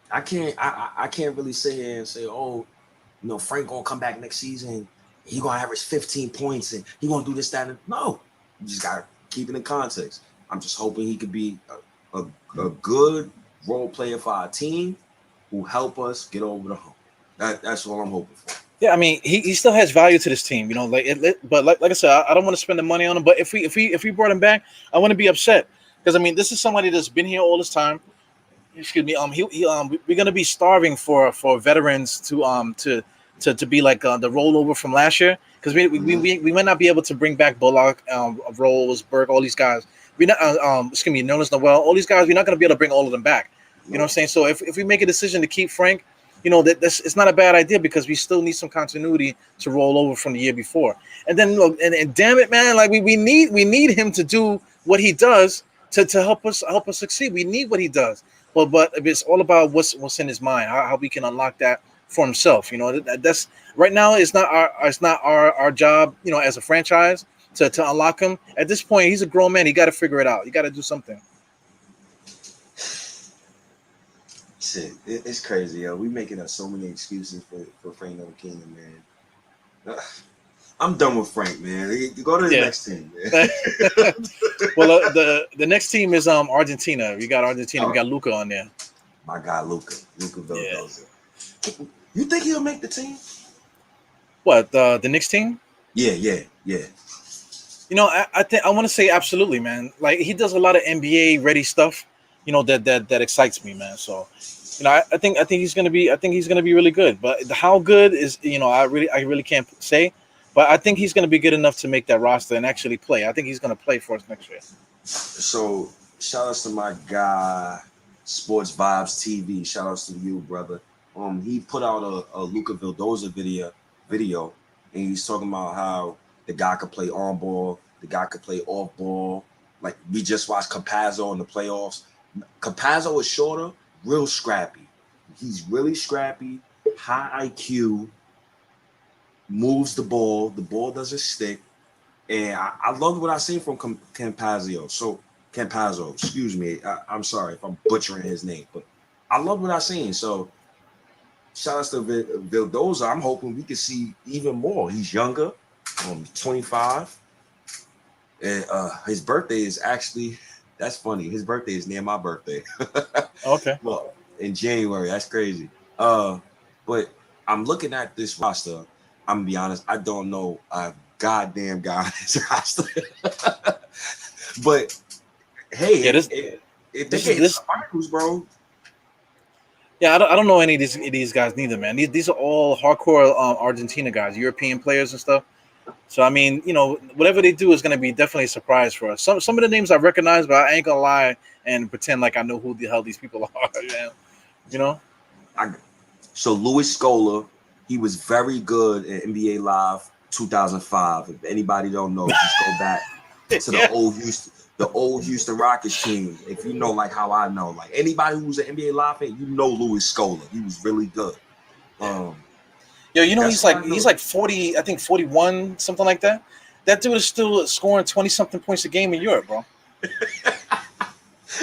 I can't really sit here and say, oh, Frank gonna come back next season. He gonna average 15 points and he gonna do this, that, and no. You just gotta keep it in context. I'm just hoping he could be a good role player for our team who help us get over the hump. That's all I'm hoping for. Yeah, I mean, he still has value to this team, but like I said, I don't want to spend the money on him. But if we brought him back, I wouldn't be upset because I mean, this is somebody that's been here all this time. Excuse me. We're gonna be starving for veterans to be like the rollover from last year because we might not be able to bring back Bullock, Rose, Burke, all these guys. We're not excuse me, Nolan Noel, all these guys. We're not gonna be able to bring all of them back. You know what I'm saying? So if we make a decision to keep Frank. It's not a bad idea because we still need some continuity to roll over from the year before. And then look, and damn it, man, like we need him to do what he does to help us succeed. We need what he does. But it's all about what's in his mind, how we can unlock that for himself. That's right now. It's not our job. As a franchise to unlock him. At this point, he's a grown man. He got to figure it out. You got to do something. Shit, it's crazy, yo. We making up so many excuses for Frank Ntilikina, man. I'm done with Frank, man. Go to the next team, man. Well, the next team is Argentina. We got Argentina. We got Luca on there. My guy, Luca Vildoza. Yeah. You think he'll make the team? What the Knicks team? Yeah. I think I want to say absolutely, man. Like he does a lot of NBA ready stuff. That excites me, man. So, I think he's gonna be really good. But how good is I really can't say. But I think he's gonna be good enough to make that roster and actually play. I think he's gonna play for us next year. So shout outs to my guy, Sports Vibes TV. Shout outs to you, brother. He put out a Luca Vildoza video, and he's talking about how the guy could play on ball, the guy could play off ball. Like we just watched Campazzo in the playoffs. Campazzo is shorter, real scrappy. He's really scrappy, high IQ, moves the ball. The ball doesn't stick. And I love what I seen from Campazzo. So Campazzo, excuse me. I'm sorry if I'm butchering his name, but I love what I seen. So shout out to Vildoza. I'm hoping we can see even more. He's younger, 25. And his birthday is actually... That's funny. His birthday is near my birthday. Okay. Well, in January. That's crazy. But I'm looking at this roster. I'm gonna be honest. I don't know a goddamn guy on this roster. But hey, this finals, bro. Yeah, I don't know any of these guys neither, man. These are all hardcore Argentina guys, European players and stuff. So I mean, whatever they do is going to be definitely a surprise for us. Some of the names I recognize, but I ain't gonna lie and pretend like I know who the hell these people are. Man. You know. So Louis Scola, he was very good at NBA Live 2005. If anybody don't know, just go back to the old Houston Rockets team. If you know, like how I know, like anybody who's an NBA Live fan, you know Louis Scola. He was really good. Yo, he's like 40, I think 41, something like that. That dude is still scoring 20 something points a game in Europe, bro.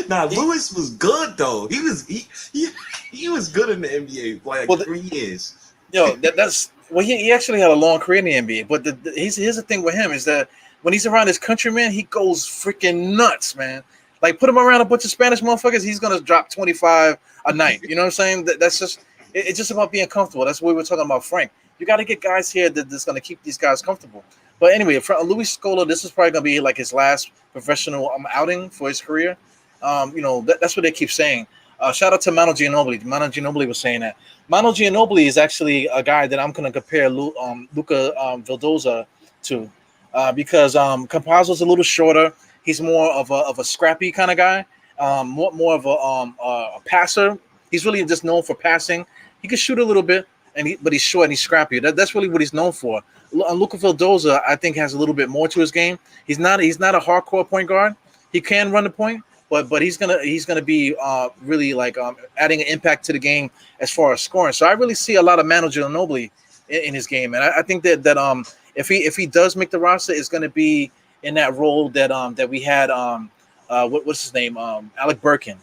Nah, Lewis was good though. He was good in the NBA for like 3 years. Yo, he actually had a long career in the NBA. But here's the thing with him is that when he's around his countrymen, he goes freaking nuts, man. Like put him around a bunch of Spanish motherfuckers, he's gonna drop 25 a night. You know what I'm saying? That's just it's just about being comfortable. That's what we were talking about, Frank. You got to get guys here that's gonna keep these guys comfortable. But anyway, for Louis Scola, this is probably gonna be like his last professional outing for his career. That's what they keep saying. Shout out to Manu Ginobili. Manu Ginobili was saying that. Manu Ginobili is actually a guy that I'm going to compare Luca Vildoza to because Campazzo's a little shorter. He's more of a scrappy kind of guy, more of a passer. He's really just known for passing. He can shoot a little bit, but he's short and he's scrappy. That's really what he's known for. Luca Vildoza, I think, has a little bit more to his game. He's not a hardcore point guard. He can run the point. But he's gonna be really like adding an impact to the game as far as scoring. So I really see a lot of Manu Ginobili in his game, and I think that if he does make the roster, it's gonna be in that role that we had what's his name Alec Burkin.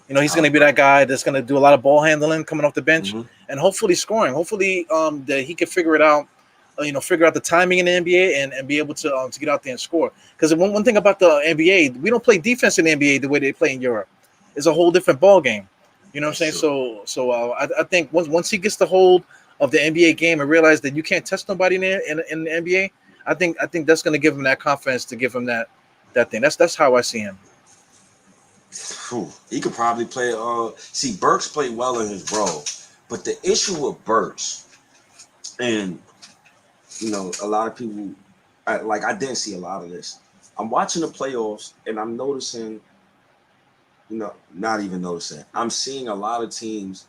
He's gonna be that guy that's gonna do a lot of ball handling coming off the bench and hopefully scoring. Hopefully that he can figure it out. Figure out the timing in the NBA and be able to get out there and score. Because one thing about the NBA, we don't play defense in the NBA the way they play in Europe. It's a whole different ball game. You know what I'm saying? So I think once he gets the hold of the NBA game and realize that you can't touch nobody in the NBA, I think that's going to give him that confidence to give him that thing. That's how I see him. He could probably play. See, Burks played well in his role, but the issue with Burks and a lot of people, I didn't see a lot of this. I'm watching the playoffs and I'm noticing, not even noticing. I'm seeing a lot of teams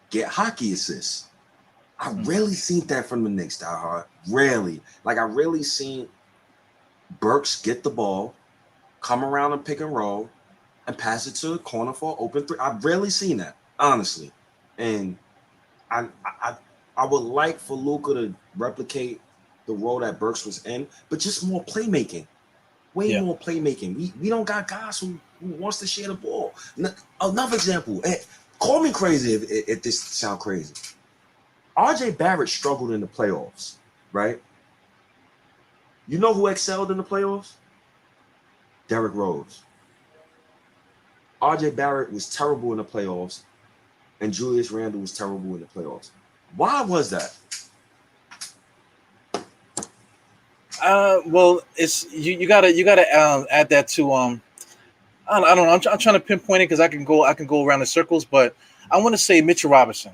get hockey assists. I rarely seen that from the Knicks, Diehard. Rarely. I really seen Burks get the ball, come around and pick and roll, and pass it to the corner for an open three. I've rarely seen that, honestly. And I would like for Luca to replicate the role that Burks was in, but just more playmaking. More playmaking. We don't got guys who wants to share the ball. Another example, call me crazy if this sounds crazy. RJ Barrett struggled in the playoffs, right? You know who excelled in the playoffs? Derrick Rose. RJ Barrett was terrible in the playoffs, and Julius Randle was terrible in the playoffs. Why was that? Well, it's you gotta add that to I don't know. I'm trying to pinpoint it because I can go around in circles, but I want to say Mitchell Robinson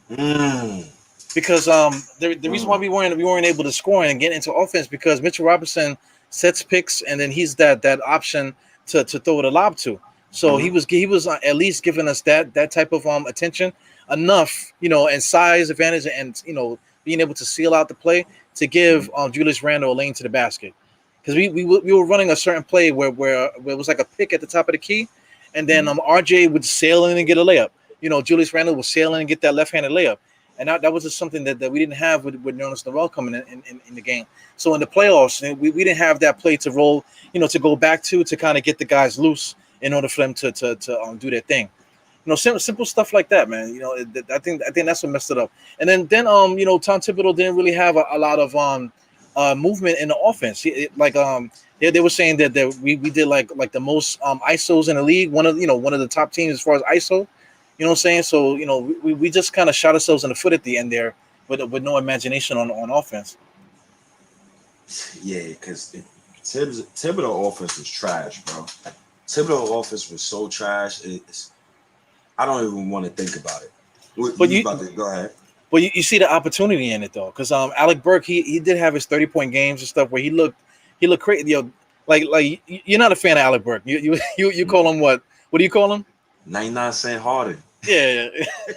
because the reason why we weren't able to score and get into offense because Mitchell Robinson sets picks and then he's that option to throw the lob to. So he was at least giving us that type of attention enough, and size advantage and being able to seal out the play to give Julius Randle a lane to the basket. Because we were running a certain play where it was like a pick at the top of the key, and then RJ would sail in and get a layup. Julius Randle would sail in and get that left-handed layup. And that was just something that we didn't have with Nerlens Noel coming in the game. So in the playoffs, we didn't have that play to roll, to go back to kind of get the guys loose in order for them to do their thing. Simple stuff like that, man. I think that's what messed it up. And then Tom Thibodeau didn't really have a lot of movement in the offense. They were saying that we did like the most ISOs in the league. One of the top teams as far as ISO. You know what I'm saying? So we just kind of shot ourselves in the foot at the end there with no imagination on offense. Yeah, because Thibodeau offense was trash, bro. Thibodeau offense was so trash. I don't even want to think about it. Go ahead. But you see the opportunity in it though, because Alec Burke he did have his 30-point games and stuff where he looked crazy. Like you're not a fan of Alec Burke. You call him what? What do you call him? 99-cent Harden. Yeah,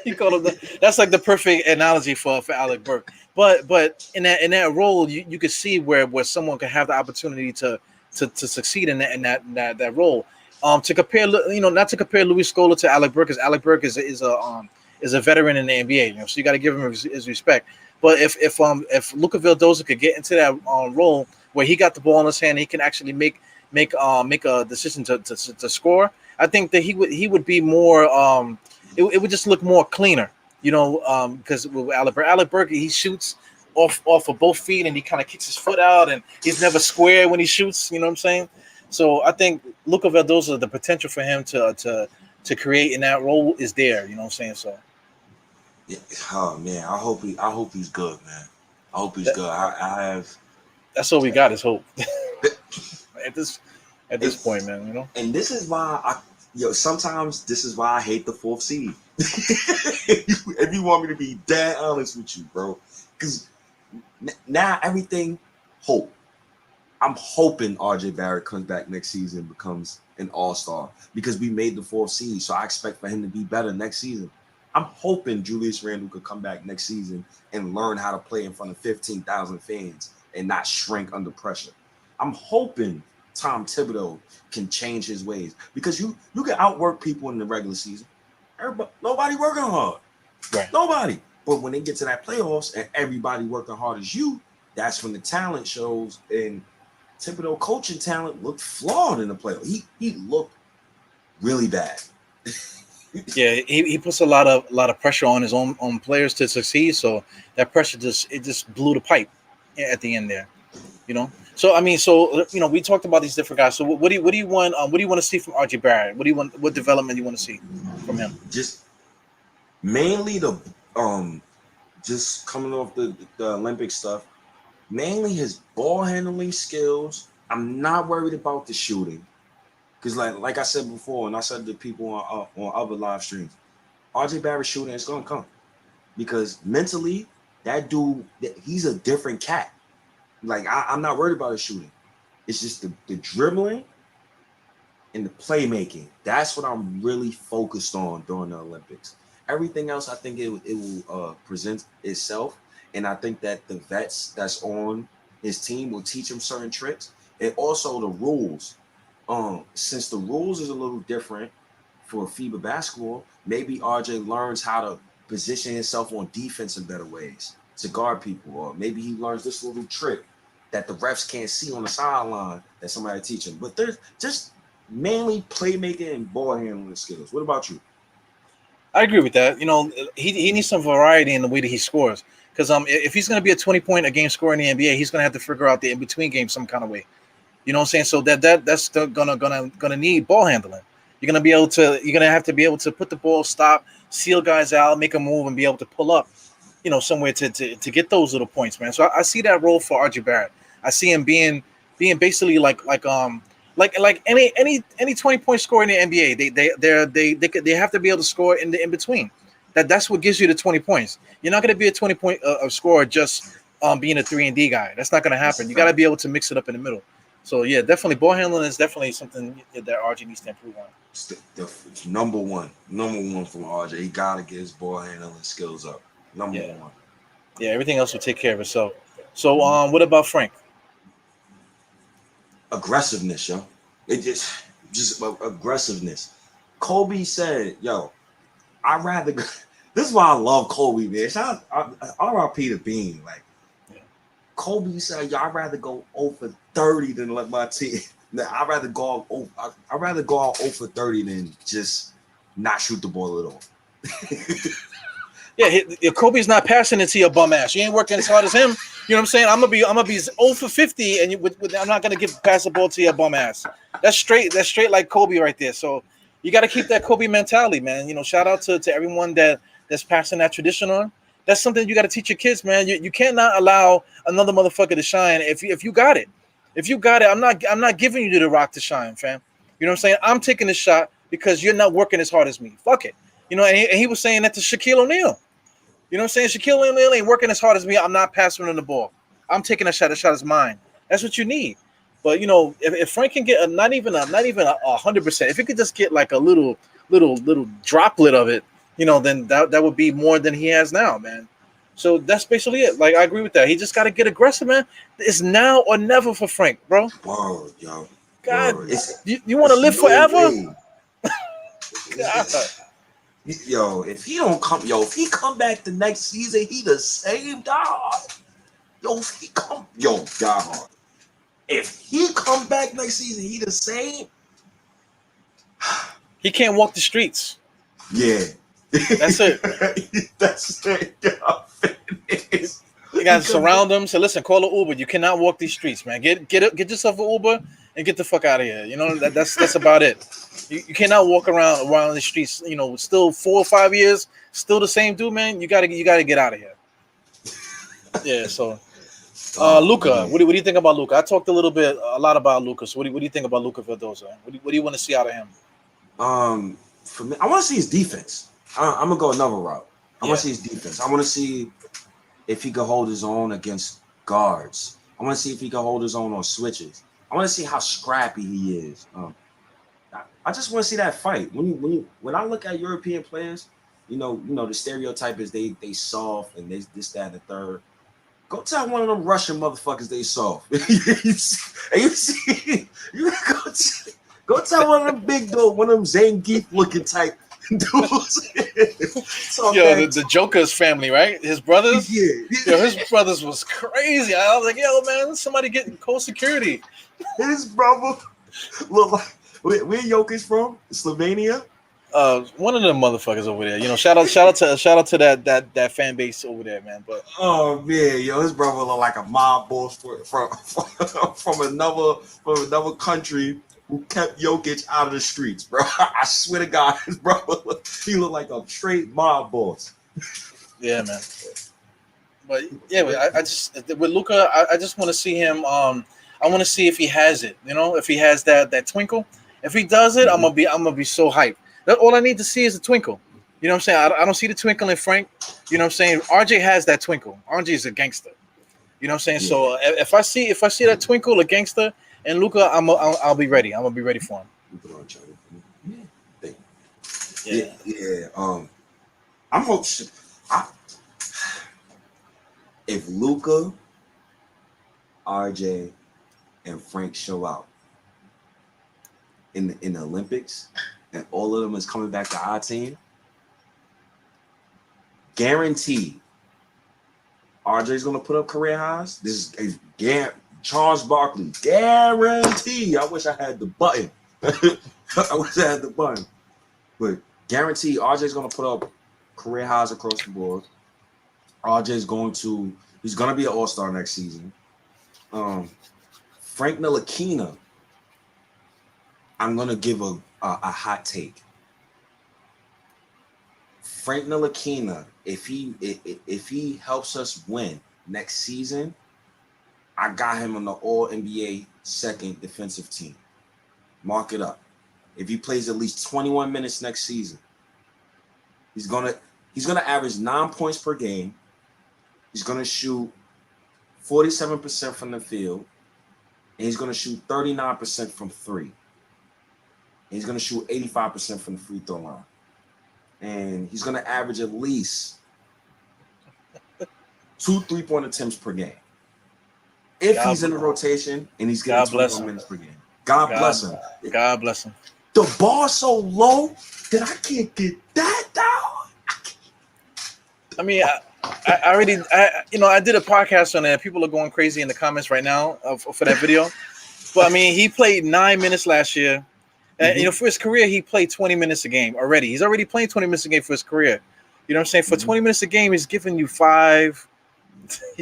you call him that's like the perfect analogy for Alec Burke. But in that role, you could see where someone could have the opportunity to succeed in that role. To compare, not to compare Louis Scola to Alec Burke, because Alec Burke is a veteran in the NBA, so you got to give him his respect. But if Luca Vildoza could get into that role where he got the ball in his hand, he can actually make a decision to score. I think that he would be more. It would just look more cleaner, because with Alec Burke, he shoots off of both feet and he kind of kicks his foot out and he's never square when he shoots. You know what I'm saying? So I think Luca Vildoza, the potential for him to create in that role is there. You know what I'm saying? So. Yeah. Oh man, I hope he's good, man. I hope he's good. I have. That's all we got is hope. at this point, man. And this is why sometimes this is why I hate the 4th seed. If you want me to be dead honest with you, bro, because now everything hope. I'm hoping RJ Barrett comes back next season and becomes an all-star because we made the 4th seed, so I expect for him to be better next season. I'm hoping Julius Randle could come back next season and learn how to play in front of 15,000 fans and not shrink under pressure. I'm hoping Tom Thibodeau can change his ways because you can outwork people in the regular season. Nobody working hard. Right. Nobody. But when they get to that playoffs and everybody working hard as you, that's when the talent shows. And Thibodeau coaching talent looked flawed in the playoffs. He looked really bad. Yeah, he puts a lot of pressure on his own players to succeed. So that pressure just blew the pipe at the end there, So I mean, we talked about these different guys. So what do you want? What do you want to see from RJ Barrett? What development do you want to see from him? Just mainly just coming off the Olympic stuff. Mainly his ball handling skills. I'm not worried about the shooting. Because like I said before, and I said to people on other live streams, RJ Barrett shooting is going to come. Because mentally, that dude, he's a different cat. Like, I'm not worried about his shooting. It's just the dribbling and the playmaking. That's what I'm really focused on during the Olympics. Everything else, I think it will present itself. And I think that the vets that's on his team will teach him certain tricks. And also the rules. Since the rules is a little different for FIBA basketball, maybe RJ learns how to position himself on defense in better ways to guard people, or maybe he learns this little trick that the refs can't see on the sideline that somebody teach him. But there's just mainly playmaking and ball handling skills. What about you? I agree with that. He needs some variety in the way that he scores. Because if he's going to be a 20-point a game scorer in the NBA, he's going to have to figure out the in between game some kind of way. You know what I'm saying? So that's gonna need ball handling. You're gonna have to be able to put the ball, stop, seal guys out, make a move, and be able to pull up, somewhere to get those little points, man. So I see that role for RJ Barrett. I see him being basically like any 20-point scorer in the NBA. They have to be able to score in the in between. That's what gives you the 20 points. You're not gonna be a 20-point scorer just being a 3-and-D guy. That's not gonna happen. You got to be able to mix it up in the middle. So yeah, definitely ball handling is definitely something that RJ needs to improve on. It's number one from RJ. He gotta get his ball handling skills up. Number one. Yeah, everything else will take care of itself. So what about Frank? Aggressiveness, yo. It just aggressiveness. Kobe said, "Yo, I'd rather." This is why I love Kobe, man. Shout out RIP to Bean, like. Kobe said, "Y'all rather go 0 for 30 than let my team." I'd rather go out 0 for 30 than just not shoot the ball at all. Yeah, Kobe's not passing it to your bum ass. You ain't working as hard as him. You know what I'm saying? I'm gonna be 0 for 50, and I'm not gonna pass the ball to your bum ass. That's straight like Kobe right there. So you got to keep that Kobe mentality, man. Shout out to everyone that's passing that tradition on. That's something you got to teach your kids, man. You cannot allow another motherfucker to shine. If you got it, I'm not giving you the rock to shine, fam. You know what I'm saying? I'm taking this shot because you're not working as hard as me. Fuck it. And he was saying that to Shaquille O'Neal. You know what I'm saying? Shaquille O'Neal ain't working as hard as me. I'm not passing him the ball. I'm taking a shot. The shot is mine. That's what you need. But you know, if Frank can get not even 100%, if he could just get like a little droplet of it, you know, then that would be more than he has now, man. So that's basically it. Like, I agree with that. He just got to get aggressive, man. It's now or never for Frank, bro. Word, yo. God, Word. you want to live no forever? God. Yo, if he come back the next season, he the same dog. Yo, Diehard. If he come back next season, he the same. He can't walk the streets. Yeah. That's it. That's it. You got to surround them. So listen, call an Uber. You cannot walk these streets, man. Get yourself an Uber and get the fuck out of here. You know, that's about it. You cannot walk around the streets. You know, still 4 or 5 years, still the same dude, man. You gotta get out of here. Yeah. So, Luca, what do you think about Luca? I talked a lot about Luca. So what do you think about Luca Vildoza? What do you want to see out of him? For me, I want to see his defense. I'm gonna go another route. I want to see his defense. I want to see if he can hold his own against guards. I want to see if he can hold his own on switches. I want to see how scrappy he is. I just want to see that fight. When I look at European players, you know, the stereotype is they soft and they this, that, and the third. Go tell one of them Russian motherfuckers they soft. Go tell one of them big dude, one of them Zangief looking type dudes. Yo, the Joker's family, right? His brothers? Yeah. Yo, his brothers was crazy. I was like, yo, man, somebody getting cold security. His brother look like where Jokic from? Slovenia? One of them motherfuckers over there. You know, shout out to that fan base over there, man. But oh man, yo, his brother look like a mob boss from another country who kept Jokic out of the streets, bro. I swear to God, his brother he looked like a straight mob boss. Yeah, man. But yeah, I just with Luca, I just want to see him. I want to see if he has it. You know, if he has that twinkle. If he does it, I'm gonna be so hyped. That's all I need to see is a twinkle. You know what I'm saying? I don't see the twinkle in Frank. You know what I'm saying? RJ has that twinkle. RJ is a gangster. You know what I'm saying? Yeah. So if I see that twinkle, a gangster, and Luca, I'll be ready. I'm gonna be ready for him. Yeah. I'm hoping if Luca, RJ, and Frank show out in the Olympics, and all of them is coming back to our team, guaranteed RJ's gonna put up career highs. This is Charles Barkley, guarantee. I wish I had the button. But guarantee RJ's gonna put up career highs across the board. RJ's he's gonna be an all-star next season. Frank Ntilikina, I'm gonna give a hot take. Frank Ntilikina, if he helps us win next season, I got him on the All-NBA second defensive team. Mark it up. If he plays at least 21 minutes next season, he's gonna average 9 points per game. He's gonna shoot 47% from the field, and he's gonna shoot 39% from three. And he's gonna shoot 85% from the free throw line. And he's gonna average at least 2 3-point attempts per game. If he's in the rotation and he's getting 21 minutes per game. God bless him. God bless him. The bar so low that I can't get that down. I mean, I already did a podcast on it. People are going crazy in the comments right now for that video. But I mean, he played 9 minutes last year. And for his career, he played 20 minutes a game already. He's already playing 20 minutes a game for his career. You know what I'm saying? For 20 minutes a game, he's giving you 5,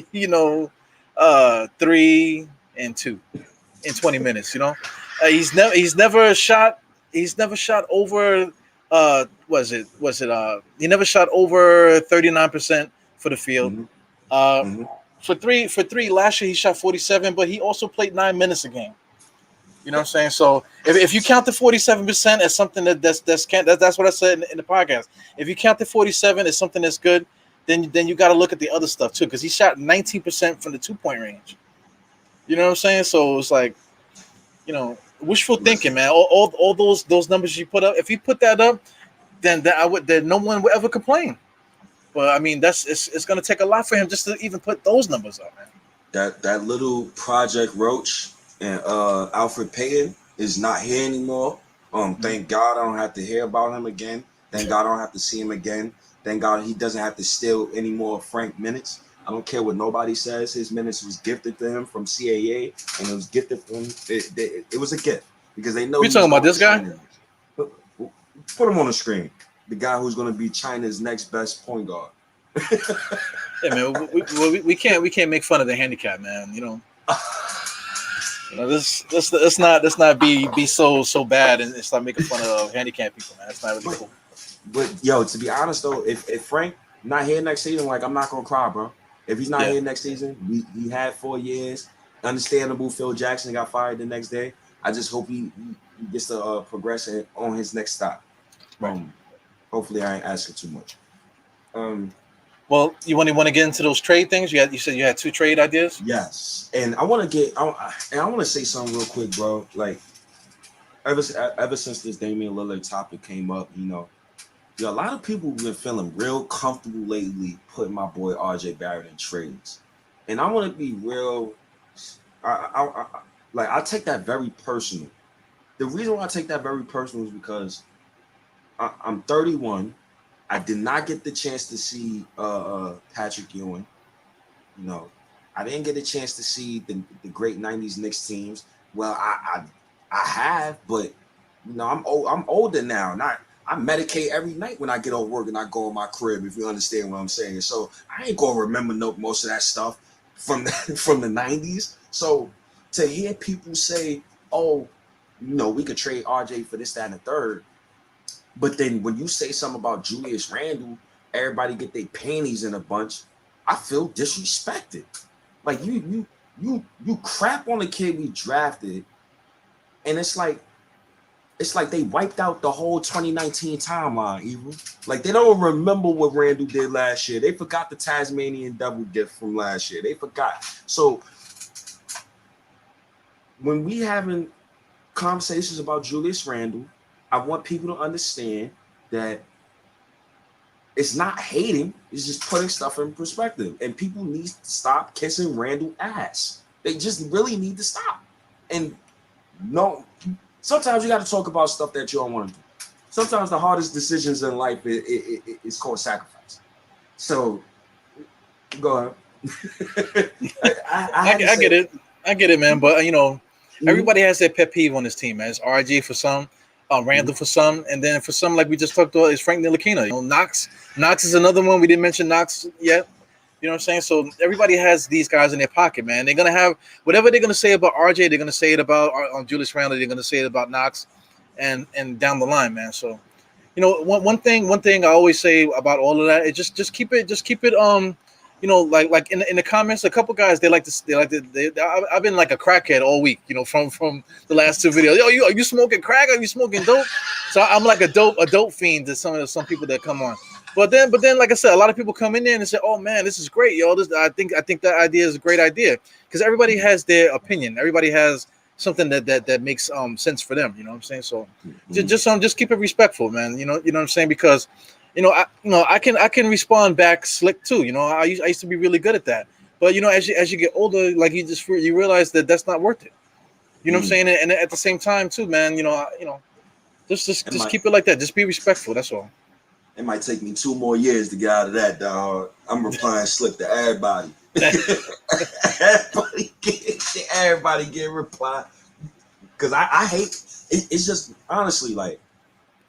3 and 2 in 20 minutes. You know, he's never shot over. He never shot over 39% for the field. For three last year he shot 47, but he also played 9 minutes a game. You know what I'm saying? So if you count the 47% as something that's what I said in the podcast. If you count the 47 as something that's good, then you got to look at the other stuff too, because he shot 19% from the 2-point range. You know what I'm saying? So it's like, wishful thinking, man. All those numbers you put up, if you put that up, then no one would ever complain. But I mean, it's going to take a lot for him just to even put those numbers up, man. That little Project Roach and Alfred Payton is not here anymore. Thank God I don't have to hear about him again. Thank God I don't have to see him again. Thank God he doesn't have to steal any more Frank minutes. I don't care what nobody says. His minutes was gifted to him from CAA, and it was gifted from him. It was a gift because they know. We talking about this guy? Put him on the screen. The guy who's going to be China's next best point guard. Yeah, man. We can't make fun of the handicap, man. Let's not be so bad and start making fun of handicap people, man. That's not really cool. But yo, to be honest though, if Frank not here next season, like I'm not gonna cry, bro. If he's not here next season, he had 4 years. Understandable. Phil Jackson got fired the next day. I just hope he gets to progress on his next stop. Right. Hopefully, I ain't asking too much. Well, you want to get into those trade things? You said you had 2 trade ideas. Yes, and I want to say something real quick, bro. Like ever since this Damian Lillard topic came up, a lot of people have been feeling real comfortable lately putting my boy RJ Barrett in trades, and I want to be real. I take that very personal. The reason why I take that very personal is because I'm 31. I did not get the chance to see Patrick Ewing. I didn't get a chance to see the great '90s Knicks teams. Well, I have, but I'm older now, and I medicate every night when I get off work and I go in my crib. If you understand what I'm saying, so I ain't gonna remember most of that stuff from the '90s. So to hear people say, "Oh, we could trade RJ for this, that, and the third," but then when you say something about Julius Randle, everybody get their panties in a bunch. I feel disrespected. Like you crap on the kid we drafted, and it's like they wiped out the whole 2019 timeline, even. Like they don't remember what Randle did last year. They forgot the Tasmanian Devil gift from last year. They forgot. So when we having conversations about Julius Randle, I want people to understand that it's not hating, it's just putting stuff in perspective. And people need to stop kissing Randle ass. They just really need to stop. And sometimes you got to talk about stuff that you don't want to do. Sometimes the hardest decisions in life is called sacrifice. So, go ahead. I get it. I get it, man. But, everybody has their pet peeve on this team, man. It's RJ for some. Randle for some, and then for some, like we just talked about, is Frank Ntilikina. Knox is another one. We didn't mention Knox yet. You know what I'm saying? So everybody has these guys in their pocket, man. They're gonna have whatever they're gonna say about RJ. They're gonna say it about Julius Randle. They're gonna say it about Knox, and down the line, man. So, one thing I always say about all of that is just keep it. Like in the comments, a couple guys they like to. I've been like a crackhead all week, from the last 2 videos. Yo, are you smoking crack? Are you smoking dope? So I'm like a dope fiend to some people that come on. But then, like I said, a lot of people come in there and say, "Oh man, this is great, yo. I think that idea is a great idea," because everybody has their opinion. Everybody has something that makes sense for them. You know what I'm saying? So just keep it respectful, man. You know what I'm saying? Because I can respond back slick too. I used to be really good at that. But as you get older, like you realize that that's not worth it. You know what I'm saying? And at the same time too, man. Just keep it like that. Just be respectful. That's all. It might take me 2 more years to get out of that, dog. I'm replying slick to everybody. everybody get reply. Because I hate it. It's just honestly like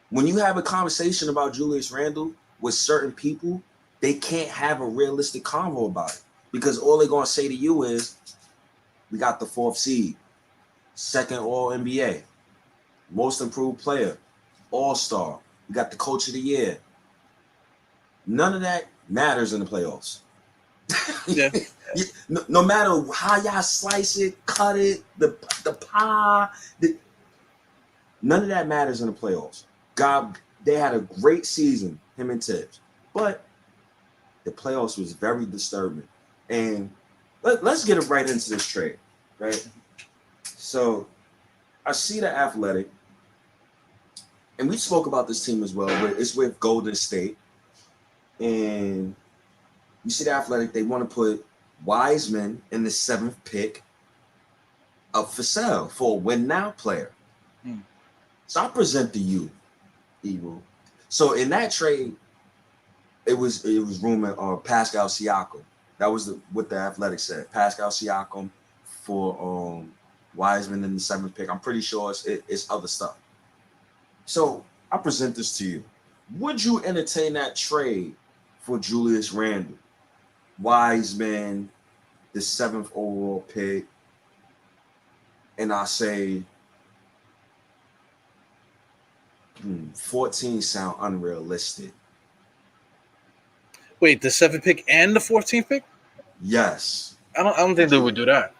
when you have a conversation about Julius Randle with certain people, they can't have a realistic convo about it. Because all they're going to say to you is, we got the 4th seed, 2nd All-NBA, most improved player, All-Star. We got the coach of the year. None of that matters in the playoffs. Yeah. No matter how y'all slice it, cut it, the pie, none of that matters in the playoffs. God, they had a great season, him and Tibbs. But the playoffs was very disturbing. And let's get it right into this trade, right? So I see the Athletic, and we spoke about this team as well. It's with Golden State, and you see the Athletic. They want to put Wiseman in the 7th pick up for sale for a win now player. So I present to you, Eagle. So in that trade, it was rumored Pascal Siakam. That was what the Athletic said. Pascal Siakam for Wiseman in the 7th pick. I'm pretty sure it's other stuff. So I present this to you. Would you entertain that trade for Julius Randle, Wiseman, the 7th overall pick, and I say 14 sound unrealistic. Wait, the 7th pick and the 14th pick? Yes. I don't think they would do that.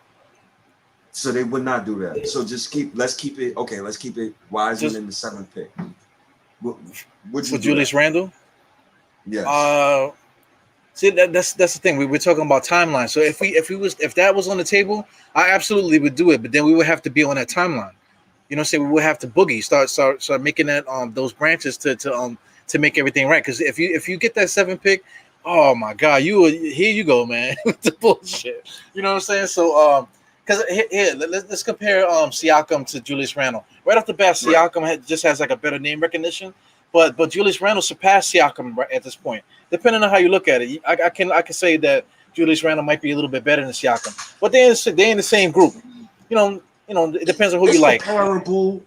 So they would not do that. So let's keep it Wiseman in the 7th pick. Would you for Julius Randle? Yes. See, that's the thing. We're talking about timeline. So if that was on the table, I absolutely would do it. But then we would have to be on that timeline. You know, we would have to boogie, start making that those branches to make everything right. Because if you get that 7th pick, oh my God, here you go, man, with the bullshit. You know what I'm saying? So because here let's compare Siakam to Julius Randle. Right off the bat, Siakam just has like a better name recognition, but Julius Randle surpassed Siakam at this point. Depending on how you look at it, I can say that Julius Randle might be a little bit better than Siakam, but they're in the same group. You know, it depends on who you like. Comparable.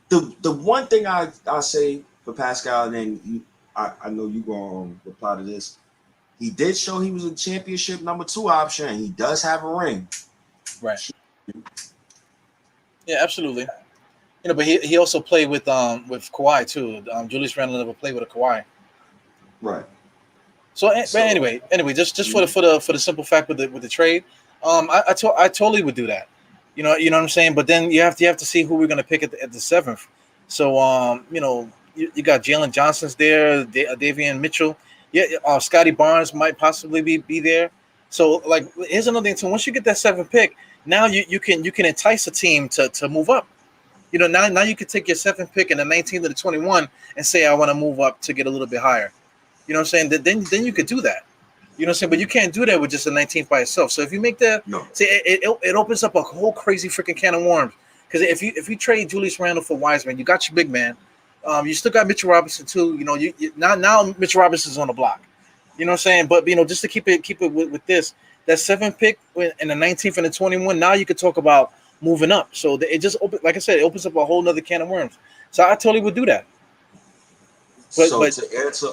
The one thing I say for Pascal, and then I know you gonna reply to this. He did show he was a championship number 2 option, and he does have a ring. Right. Yeah, absolutely. You know, but he also played with Kawhi too. Julius Randle never played with a Kawhi. Right. But anyway, just for the simple fact with the trade, I totally would do that. You know what I'm saying. But then you have to see who we're gonna pick at the 7th. So you got Jalen Johnson's there, Davion Mitchell. Yeah, Scotty Barnes might possibly be there. So like, here's another thing. So once you get that 7th pick, now you can entice a team to move up. You know, now you can take your 7th pick and the 19th to the 21 and say I want to move up to get a little bit higher. You know what I'm saying? Then you could do that. You know what I'm saying? But you can't do that with just the 19th by itself. So if you make that, see, it opens up a whole crazy freaking can of worms. Because if you trade Julius Randle for Wiseman, you got your big man. You still got Mitchell Robinson too. You know, now Mitchell Robinson's on the block. You know what I'm saying? But just to keep it with this, that 7th pick and the 19th and the 21, now you could talk about moving up. So it just like I said, it opens up a whole nother can of worms. So I totally would do that. But to answer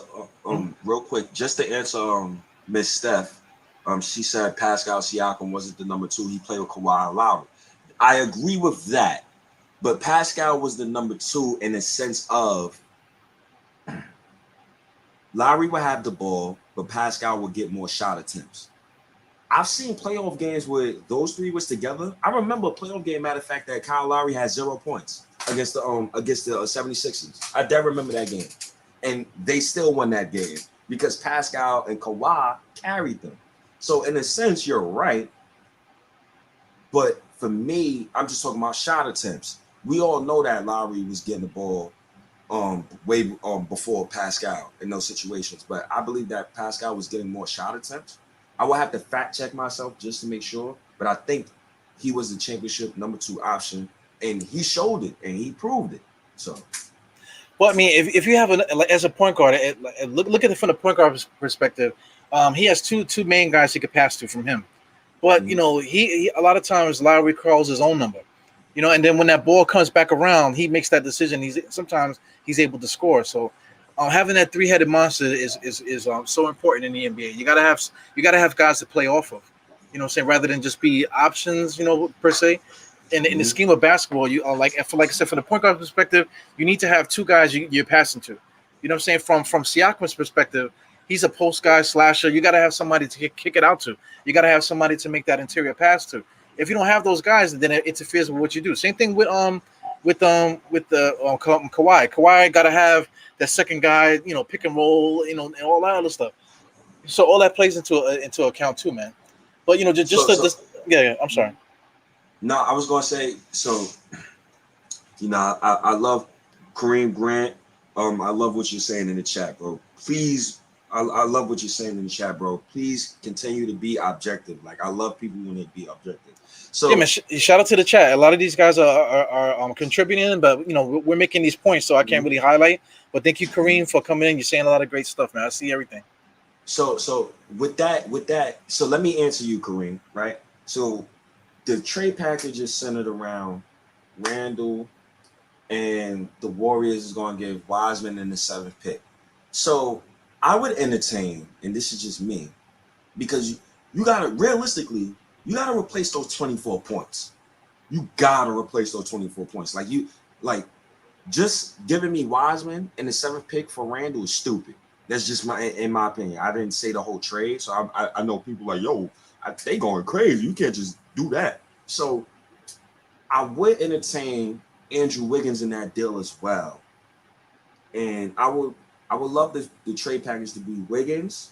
real quick, just to answer Miss Steph, she said Pascal Siakam wasn't the number 2. He played with Kawhi and Lowry. I agree with that. But Pascal was the number 2 in the sense of Lowry would have the ball, but Pascal would get more shot attempts. I've seen playoff games where those 3 was together. I remember a playoff game, matter of fact, that Kyle Lowry had 0 points against the 76ers. I do remember that game. And they still won that game because Pascal and Kawhi carried them. So in a sense, you're right. But for me, I'm just talking about shot attempts. We all know that Lowry was getting the ball way before Pascal in those situations. But I believe that Pascal was getting more shot attempts. I will have to fact check myself just to make sure. But I think he was the championship number 2 option. And he showed it and he proved it. So. Well, I mean, if you have as a point guard, look at it from the point guard perspective. He has two main guys he could pass to from him. But, you know, he a lot of times Lowry calls his own number. You know, and then when that ball comes back around, he makes that decision. Sometimes he's able to score. So having that 3-headed monster is so important in the NBA. You gotta have guys to play off of. You know what I'm saying? Rather than just be options, you know, per se. In the scheme of basketball, you like I said, from the point guard perspective, you need to have 2 guys you're passing to. You know what I'm saying? From Siakam's perspective, he's a post guy slasher. You got to have somebody to kick it out to. You got to have somebody to make that interior pass to. If you don't have those guys, then it interferes with what you do. Same thing with the Kawhi. Kawhi got to have that second guy, you know, pick and roll, you know, and all that other stuff. So all that plays into account too, man. But just So to so this, yeah. I'm sorry. no, I was gonna say so. I love Kareem Grant. I love what you're saying in the chat, bro. Please, I love what you're saying in the chat, bro. Please continue to be objective. Like I love people when they be objective. Yeah, man. So Shout out to the chat. A lot of these guys are contributing, but we're making these points, so I can't mhm. really highlight. But thank you, Kareem, for coming in. You're saying a lot of great stuff, man. I see everything. so with that, so let me answer you, Kareem. Right. So the trade package is centered around Randall, and the Warriors is going to give Wiseman in the 7th pick. So I would entertain, and this is just me, because you got to realistically, you got to replace those 24 points. You got to replace those 24 points. Like just giving me Wiseman in the 7th pick for Randall is stupid. That's just in my opinion. I didn't say the whole trade, so I know people like, yo, they going crazy. You can't just do that. So I would entertain Andrew Wiggins in that deal as well, and I would love the trade package to be Wiggins,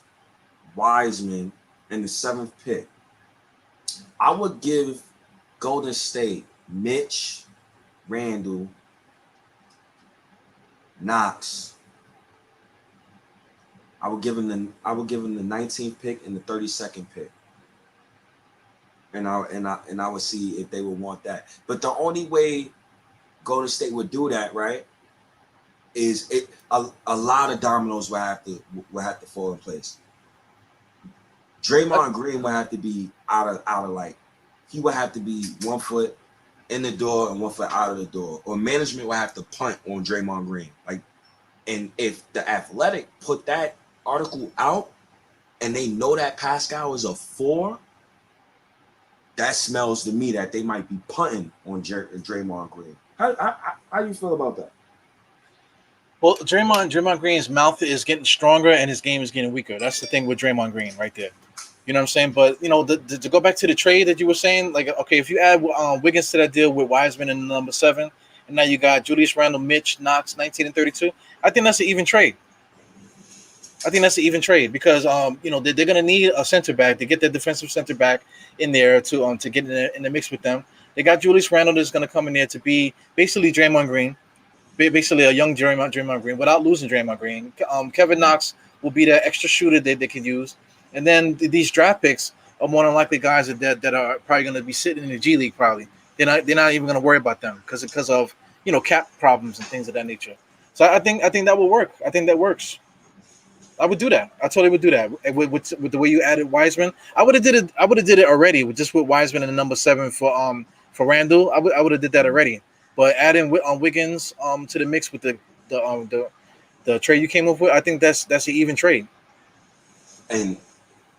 Wiseman, and the 7th pick. I would give Golden State Mitch, Randall, Knox. I would give him the 19th pick and the 32nd pick, and I would see if they would want that. But the only way Golden State would do that, right, is a lot of dominoes would have to fall in place. Draymond Green would have to be out of like, he would have to be 1 foot in the door and 1 foot out of the door, or management would have to punt on Draymond Green. Like, and if the Athletic put that article out and they know that Pascal is a 4, that smells to me that they might be punting on Draymond Green. How you feel about that? Well, Draymond Green's mouth is getting stronger and his game is getting weaker. That's the thing with Draymond Green right there. You know what I'm saying? But to go back to the trade that you were saying, like, okay, if you add Wiggins to that deal with Wiseman and number 7, and now you got Julius Randle, Mitch, Knox, 19 and 32, I think that's an even trade. I think that's an even trade because they're gonna need a center back to get their defensive center back in there to get in the mix with them. They got Julius Randle that's gonna come in there to be basically Draymond Green, basically a young Draymond Green without losing Draymond Green. Kevin Knox will be that extra shooter that they could use, and then these draft picks are more than likely guys that are probably going to be sitting in the G League. Probably they're not even going to worry about them because of cap problems and things of that nature. So I think that will work. I think that works. I would do that. I totally would do that with the way you added Wiseman. I would have did it. I would have did it already with Wiseman and the number 7 for Randall. I would have did that already. But adding Wiggins to the mix with the trade you came up with, I think that's an even trade. And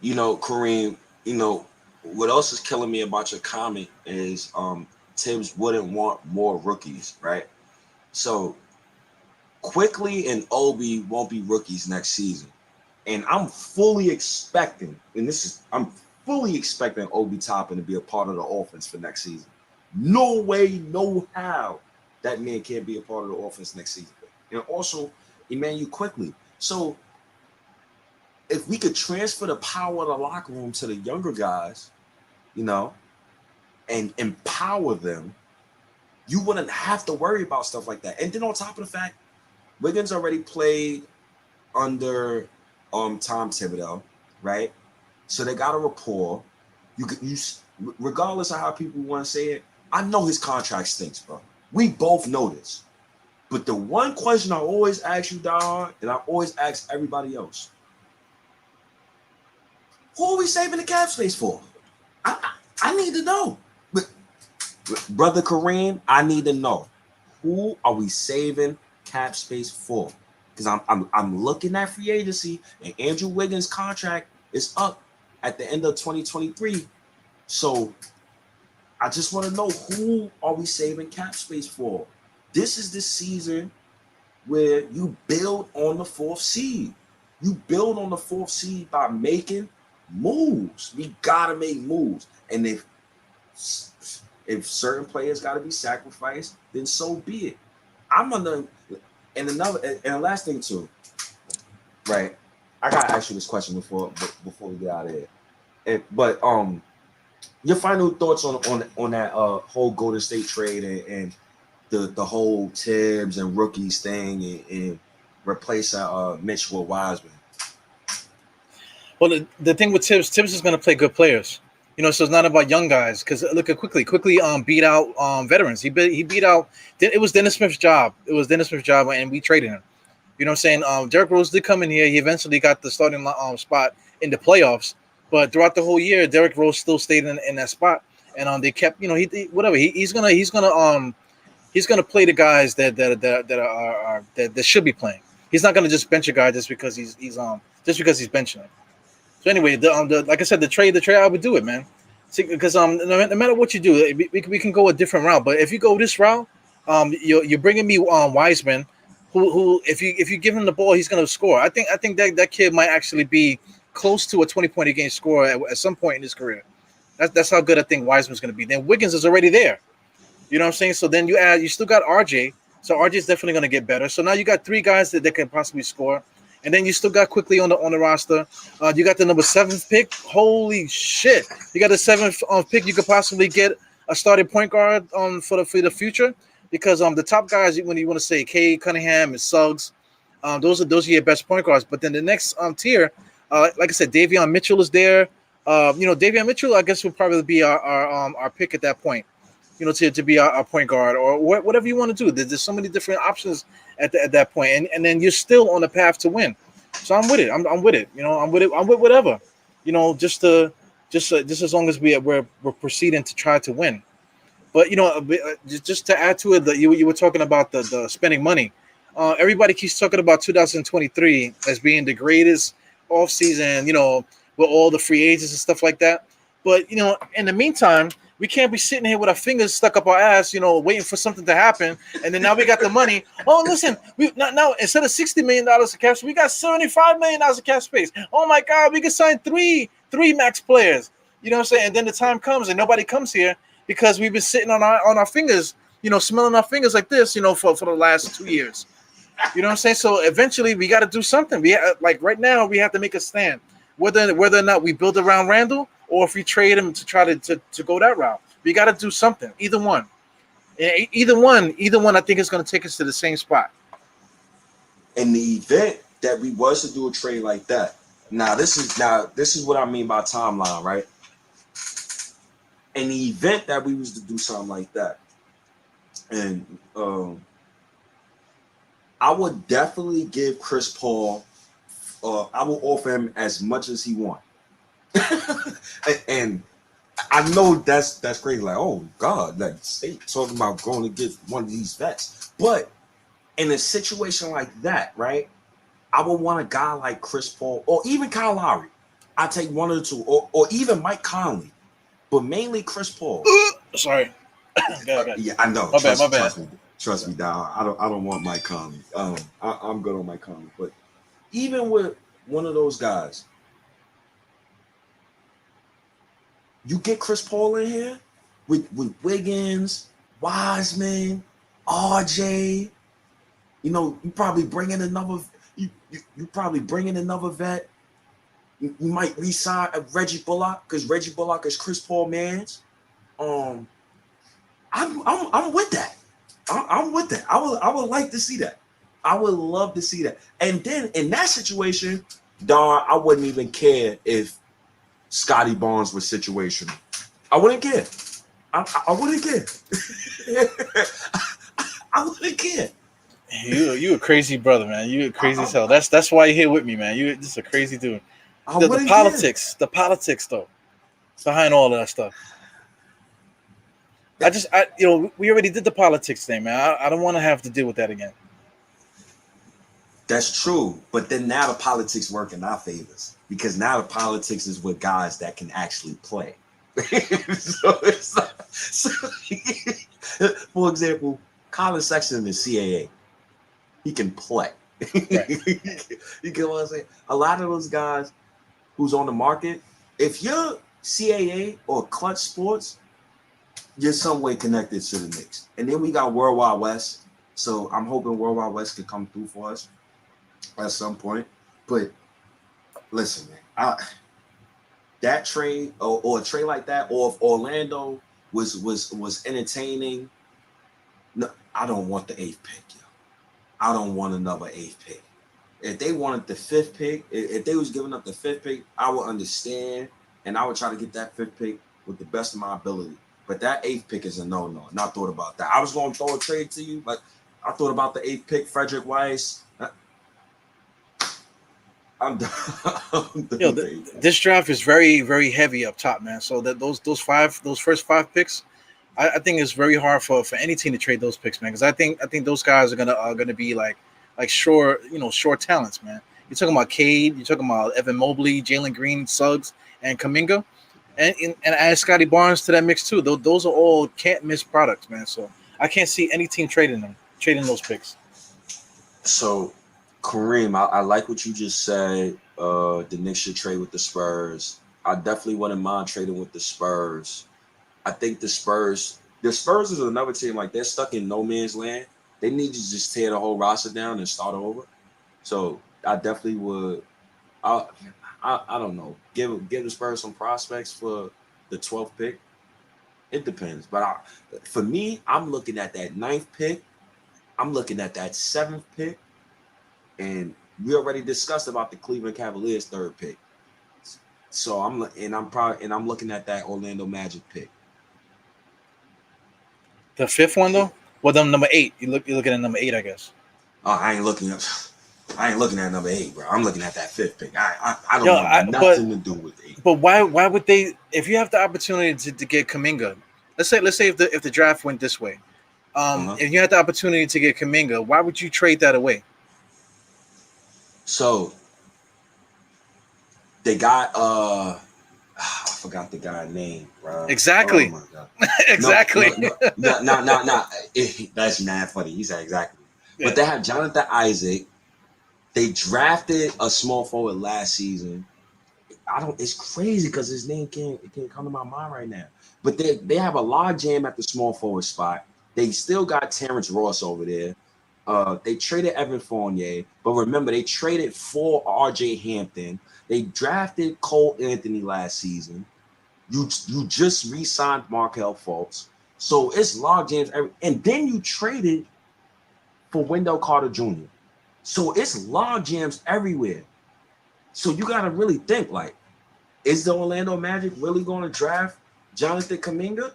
Kareem, what else is killing me about your comment is Tibbs wouldn't want more rookies, right? So Quickly and Obi won't be rookies next season. And I'm fully expecting, I'm fully expecting Obi Toppin to be a part of the offense for next season. No way, no how that man can't be a part of the offense next season. And also, Emmanuel Quickly. So if we could transfer the power of the locker room to the younger guys, and empower them, you wouldn't have to worry about stuff like that. And then on top of the fact, Wiggins already played under Tom Thibodeau, right? So they got a rapport. You regardless of how people want to say it, I know his contract stinks, bro. We both know this. But the one question I always ask you, Diehard, and I always ask everybody else: who are we saving the cap space for? I need to know. But brother Kareem, I need to know, who are we saving cap space for? Because I'm looking at free agency, and Andrew Wiggins' contract is up at the end of 2023. So I just want to know, who are we saving cap space for? This is the season where you build on the 4th seed. You build on the 4th seed by making moves. We gotta make moves. And if certain players gotta be sacrificed, then so be it. And the last thing too, right? I gotta ask you this question before we get out of here. But your final thoughts on that whole Golden State trade and the whole Tibbs and rookies thing and replace Mitch with Wiseman. Well, the thing with Tibbs is going to play good players. So it's not about young guys because look at quickly beat out veterans. He beat out. It was Dennis Smith's job. And we traded him. You know what I'm saying? Derrick Rose did come in here. He eventually got the starting spot in the playoffs. But throughout the whole year, Derrick Rose still stayed in that spot. And they kept, he's gonna play the guys that should be playing. He's not gonna just bench a guy just because he's benching him. So anyway, like I said, the trade I would do it, man. See, because no matter what you do, we can go a different route. But if you go this route, you're bringing me Wiseman, who if you give him the ball, he's gonna score. I think that kid might actually be close to a 20-point a game scorer at some point in his career. That's how good I think Wiseman's gonna be. Then Wiggins is already there. You know what I'm saying? So then you still got RJ. So RJ is definitely going to get better. So now you got 3 guys that can possibly score. And then you still got quickly on the roster. You got the number 7th pick. Holy shit. You got the 7th pick. You could possibly get a starting point guard for the future. Because the top guys, when you want to say Cade Cunningham and Suggs, those are your best point guards. But then the next tier, like I said, Davion Mitchell is there. Davion Mitchell, I guess, will probably be our pick at that point. To be a point guard or whatever you want to do. There's so many different options at that point, and then you're still on the path to win. So I'm with it. I'm with it. I'm with whatever. Just as long as we're proceeding to try to win. But just to add to it, that you were talking about the spending money. Everybody keeps talking about 2023 as being the greatest offseason. With all the free agents and stuff like that. But in the meantime, we can't be sitting here with our fingers stuck up our ass, waiting for something to happen. And then now we got the money. Oh, listen, we now instead of $60 million of cap space, we got $75 million of cap space. Oh my God, we can sign three max players. You know what I'm saying? And then the time comes and nobody comes here because we've been sitting on our fingers, smelling our fingers like this, for the last 2 years. You know what I'm saying? So eventually we got to do something. Like right now we have to make a stand, whether or not we build around Randle. Or if we trade him to try to go that route, we got to do something. Either one, I think is going to take us to the same spot. In the event that we was to do a trade like that, this is what I mean by timeline, right? In the event that we was to do something like that, and I would definitely give Chris Paul. I will offer him as much as he wants. And I know that's crazy. Like, oh God, like State talking about going to get one of these vets. But in a situation like that, right? I would want a guy like Chris Paul or even Kyle Lowry. I take one of the two, or even Mike Conley, but mainly Chris Paul. Sorry. Yeah, I know. My bad. Trust me, Dow. I don't want Mike Conley. I'm good on Mike Conley, but even with one of those guys. You get Chris Paul in here with Wiggins, Wiseman, RJ. You probably bring in another. You probably bring in another vet. You might re-sign Reggie Bullock because Reggie Bullock is Chris Paul man's. I'm with that. I'm with that. I would like to see that. I would love to see that. And then in that situation, darn, I wouldn't even care if Scotty Barnes was situational. I wouldn't care. I wouldn't care. I wouldn't care. You a crazy brother, man. You crazy as hell. That's why you're here with me, man. You just a crazy dude. The politics though, behind all of that stuff. We already did the politics thing, man. I don't want to have to deal with that again. That's true, but then now the politics work in our favors because now the politics is with guys that can actually play. For example, Colin Sexton is CAA. He can play. Right. You get what I'm saying? A lot of those guys who's on the market, if you're CAA or Clutch Sports, you're some way connected to the Knicks. And then we got World Wide West. So I'm hoping World Wide West could come through for us at some point. But listen, man. That trade or a trade like that, or if Orlando was entertaining. No, I don't want the 8th pick, yo. I don't want another 8th pick. If they wanted the 5th pick, if they was giving up the 5th pick, I would understand, and I would try to get that 5th pick with the best of my ability. But that 8th pick is a no-no. Not thought about that. I was going to throw a trade to you, but I thought about the 8th pick, Frederick Weiss. I'm done. Yo, this draft is very, very heavy up top, man. So that those first 5 picks, I think it's very hard for any team to trade those picks, man. Because I think those guys are gonna be like short talents, man. You're talking about Cade, you're talking about Evan Mobley, Jalen Green, Suggs, and Kuminga, and add Scotty Barnes to that mix too. Those are all can't miss products, man. So I can't see any team trading those picks. So, Kareem, I like what you just said. The Knicks should trade with the Spurs. I definitely wouldn't mind trading with the Spurs. I think the Spurs is another team, like they're stuck in no man's land. They need to just tear the whole roster down and start over. So I definitely would. I don't know. Give the Spurs some prospects for the 12th pick. It depends, but for me, I'm looking at that 9th pick. I'm looking at that 7th pick, and we already discussed about the Cleveland Cavaliers 3rd pick. So I'm looking at that Orlando Magic pick. The 5th one though? Well, then number 8. You're looking at number 8, I guess. Oh, I ain't looking at number 8, bro. I'm looking at that 5th pick. I don't want nothing to do with 8. But why would they? If you have the opportunity to get Kuminga, let's say if the draft went this way, if you had the opportunity to get Kuminga, why would you trade that away? So they got I forgot the guy's name, bro. Exactly. Oh my God. Exactly. No. That's mad funny. He said exactly. Yeah. But they have Jonathan Isaac. They drafted a small forward last season. It's crazy because his name can't come to my mind right now. But they have a log jam at the small forward spot. They still got Terrence Ross over there. They traded Evan Fournier, but remember they traded for RJ Hampton. They drafted Cole Anthony last season. You just re-signed Markelle Fultz. So it's log jams, and then you traded for Wendell Carter Jr. So it's log jams everywhere. So you got to really think, like, is the Orlando Magic really going to draft Jonathan Kuminga?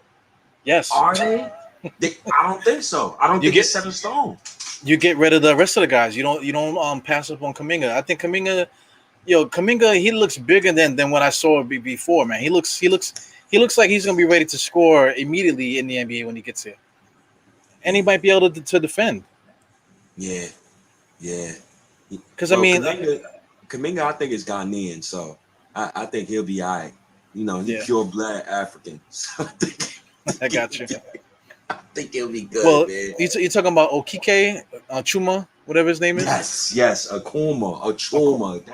Yes. Are they? I don't think so. I don't think it's set in stone. You get rid of the rest of the guys. You don't pass up on Kuminga. I think Kuminga, he looks bigger than what I saw before, man. He looks like he's gonna be ready to score immediately in the NBA when he gets here, and he might be able to defend. Yeah. Because Kuminga, I think is Ghanaian, so I think he'll be all right. He's pure blood African. So I got you. I think he'll be good, well, man. You're talking about Okike, Chuma, whatever his name is? Yes, Chuma.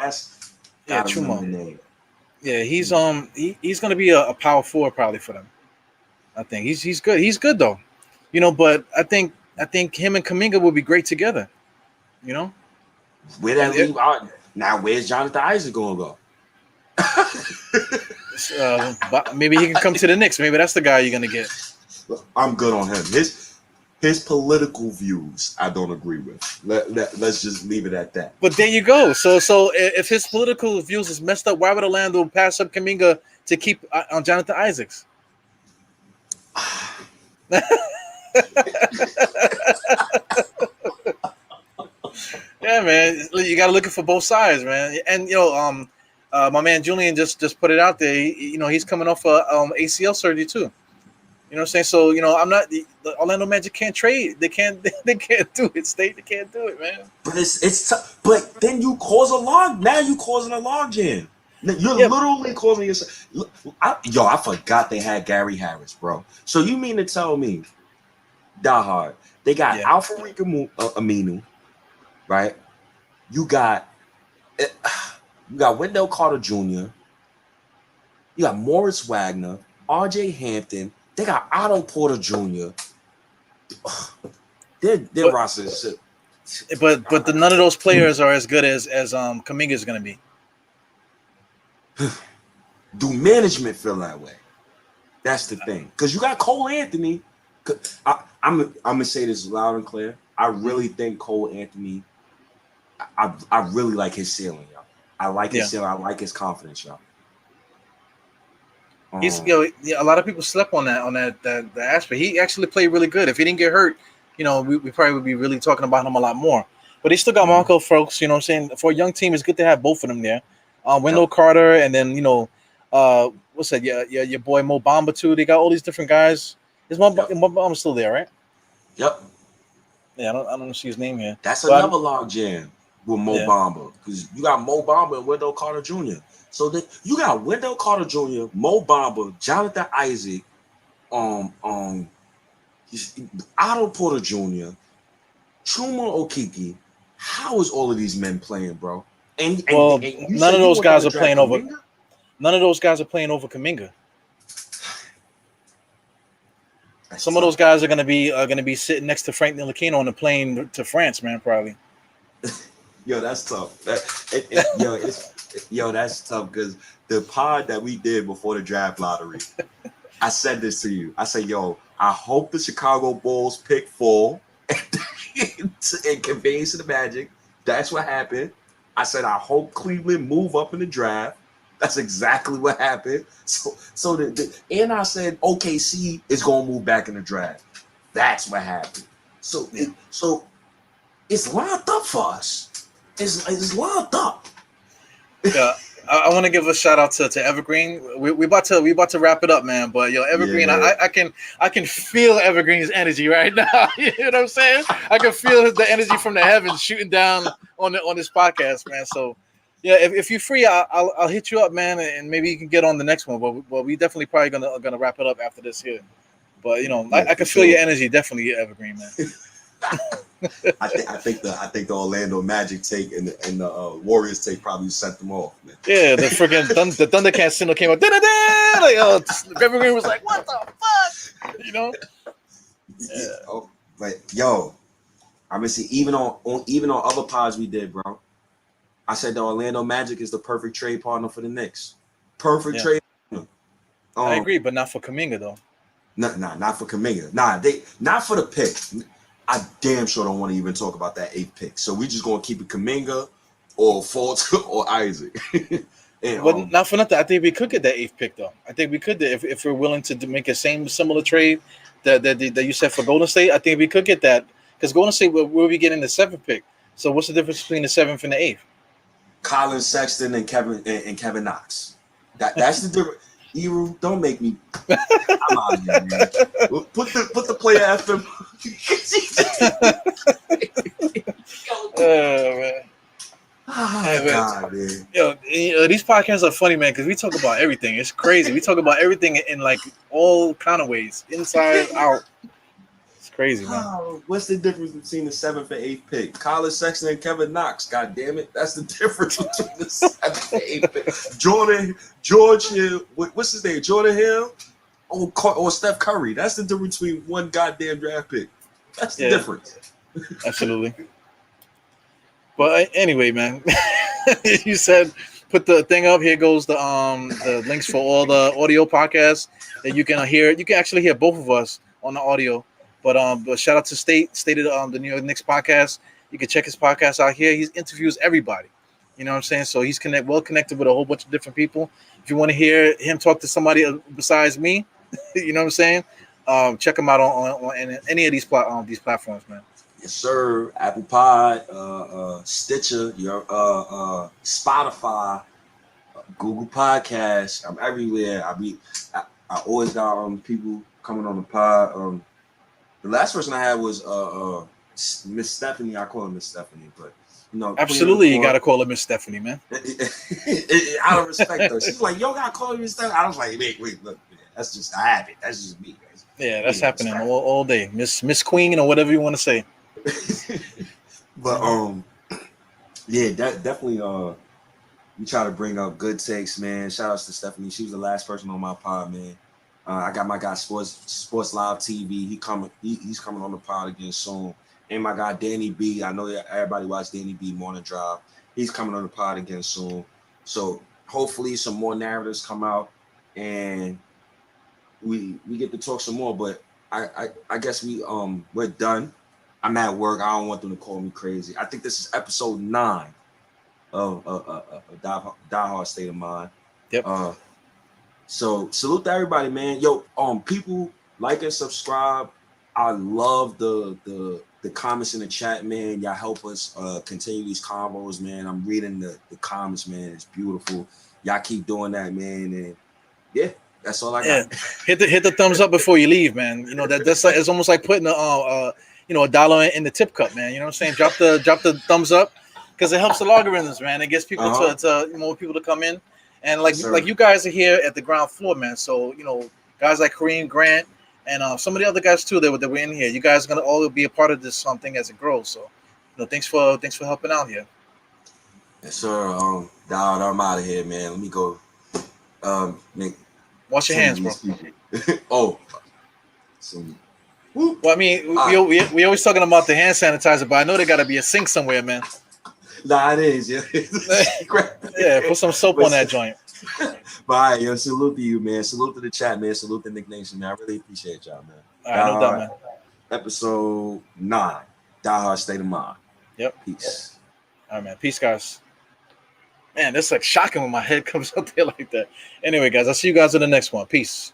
That's Chuma. The name. Yeah, he's gonna be a power forward probably for them. I think he's good. He's good though. But I think him and Kuminga will be great together. Where that leave out? Now where's Jonathan Isaac gonna go? Maybe he can come to the Knicks. Maybe that's the guy you're gonna get. I'm good on him. His political views I don't agree with. Let's just leave it at that. But there you go. So if his political views is messed up, why would Orlando pass up Kuminga to keep on Jonathan Isaacs? Yeah, man. You got to look for both sides, man. And my man Julian just put it out there. He's coming off ACL surgery too. You know what I'm saying? So I'm not the Orlando Magic can't trade. They can't do it. State they can't do it, man. But it's tough. But then you cause a log. Now you causing a log jam. You're literally causing yourself. I forgot they had Gary Harris, bro. So you mean to tell me, Diehard, they got Al-Farouq Aminu, right? You got Wendell Carter Jr. You got Morris Wagner, RJ Hampton. They got Otto Porter Jr. Their roster is shit. But none of those players are as good as Kuminga is going to be. Do management feel that way? That's the thing. Because you got Cole Anthony. I'm gonna say this loud and clear. I really think Cole Anthony. I really like his ceiling, y'all. I like his ceiling. I like his confidence, y'all. He's a lot of people slept on that aspect. He actually played really good. If he didn't get hurt, we probably would be really talking about him a lot more. But he still got Marco folks. You know what I'm saying? For a young team, it's good to have both of them there. Wendell Carter, and then what's that? Your boy Mo Bamba too. They got all these different guys. Is Mo Bamba still there, right? Yep. Yeah, I don't see his name here. That's another log jam with Mo Bamba, because you got Mo Bamba and Wendell Carter Jr. So that you got Wendell Carter Jr., Mo Bamba, Jonathan Isaac, Otto Porter Jr., Chuma Okeke. How is all of these men playing, bro? And none of those guys are playing over. None of those guys are playing over Kuminga. Some of those guys are gonna be sitting next to Frank Ntilikina on the plane to France, man. Probably. Yo, that's tough. That's tough because the pod that we did before the draft lottery, I said this to you. I said, yo, I hope the Chicago Bulls pick fall and conveys to the Magic. That's what happened. I said, I hope Cleveland move up in the draft. That's exactly what happened. And I said OKC is gonna move back in the draft. That's what happened. So it's lined up for us. It's lined up. Yeah, I want to give a shout out to Evergreen. We about to wrap it up, man. But Evergreen, yeah. I can feel Evergreen's energy right now. You know what I'm saying? I can feel the energy from the heavens shooting down on this podcast, man. So. Yeah, if you're free, I'll hit you up, man, and maybe you can get on the next one. But we definitely probably gonna wrap it up after this here. But I can feel your energy, definitely, Evergreen, man. I think the Orlando Magic take and the Warriors take probably sent them off, man. Yeah, the freaking the Thundercat signal came out. Like, Evergreen was like, "What the fuck?" Yeah. Oh, but yo, I'm gonna see even on other pods we did, bro. I said the Orlando Magic is the perfect trade partner for the Knicks. Perfect trade partner. I agree, but not for Kuminga though. Not for Kuminga. Not for the pick. I damn sure don't want to even talk about that 8th pick. So we just gonna keep it Kuminga or Fultz or Isaac. But not for nothing. I think we could get that 8th pick though. I think we could if we're willing to make a similar trade that you said for Golden State. I think we could get that because Golden State will be getting the 7th pick. So what's the difference between the 7th and the 8th? Colin Sexton and Kevin Knox. That's the difference. Eru, don't make me. I'm out of here, man. Put the player after. Man. Oh, God, man. Yo, these podcasts are funny, man, because we talk about everything. It's crazy. We talk about everything in like all kind of ways, inside, out. Crazy, man. What's the difference between the 7th and 8th pick? Colin Sexton and Kevin Knox. God damn it. That's the difference between the 7th and 8th pick. George Hill. What's his name? Jordan Hill or Steph Curry. That's the difference between one goddamn draft pick. That's the difference. Absolutely. But anyway, man. You said put the thing up. Here goes the links for all the audio podcasts that you can hear. You can actually hear both of us on the audio. But shout out to Stated the New York Knicks podcast. You can check his podcast out here. He interviews everybody. You know what I'm saying? So he's well connected with a whole bunch of different people. If you want to hear him talk to somebody besides me, you know what I'm saying? Check him out on any of these platforms, man. Yes, sir. Apple Pod, Stitcher, Spotify, Google Podcasts. I'm everywhere. I always got people coming on the pod. The last person I had was Miss Stephanie. I call her Miss Stephanie, but absolutely, you gotta call her Miss Stephanie, man. Out of respect, though, she's like, "Yo, gotta call her Miss Stephanie." I was like, "Wait, look, that's just a habit. That's just me, guys." Yeah, that's happening all day, Miss Queen or whatever you want to say. But definitely. We try to bring up good takes, man. Shout outs to Stephanie. She was the last person on my pod, man. I got my guy Sports Live TV. He's coming on the pod again soon. And my guy Danny B. I know everybody watch Danny B Morning Drive. He's coming on the pod again soon. So hopefully some more narratives come out and we get to talk some more. But I guess we're done. I'm at work. I don't want them to call me crazy. I think this is episode 9 of Diehard State of Mind. Yep. So salute to everybody, man. Yo, people like and subscribe. I love the comments in the chat, man. Y'all help us continue these convos, man. I'm reading the comments, man. It's beautiful. Y'all keep doing that, man. And yeah, that's all I got. Hit the thumbs up before you leave, man. You know that's like, it's almost like putting a $1 in the tip cup, man. You know what I'm saying? Drop the thumbs up because it helps the logarithms, man. It gets people to more people to come in, and like you guys are here at the ground floor, man. So guys like Kareem Grant and some of the other guys too that were in here. You guys are gonna all be a part of this thing as it grows. So thanks for helping out here. Yes, sir. Dog, I'm out of here, man. Let me go. Wash your hands, bro. Oh. Well, I mean, we always talking about the hand sanitizer, but I know there got to be a sink somewhere, man. Nah, it is. Yeah, yeah. Put some soap on that joint. Bye, yo. Salute to you, man. Salute to the chat, man. Salute to Nick Nation, man. I really appreciate y'all, man. All right, no doubt, man. Episode 9, Diehard State of Mind. Yep. Peace. All right, man. Peace, guys. Man, that's like shocking when my head comes up there like that. Anyway, guys, I'll see you guys in the next one. Peace.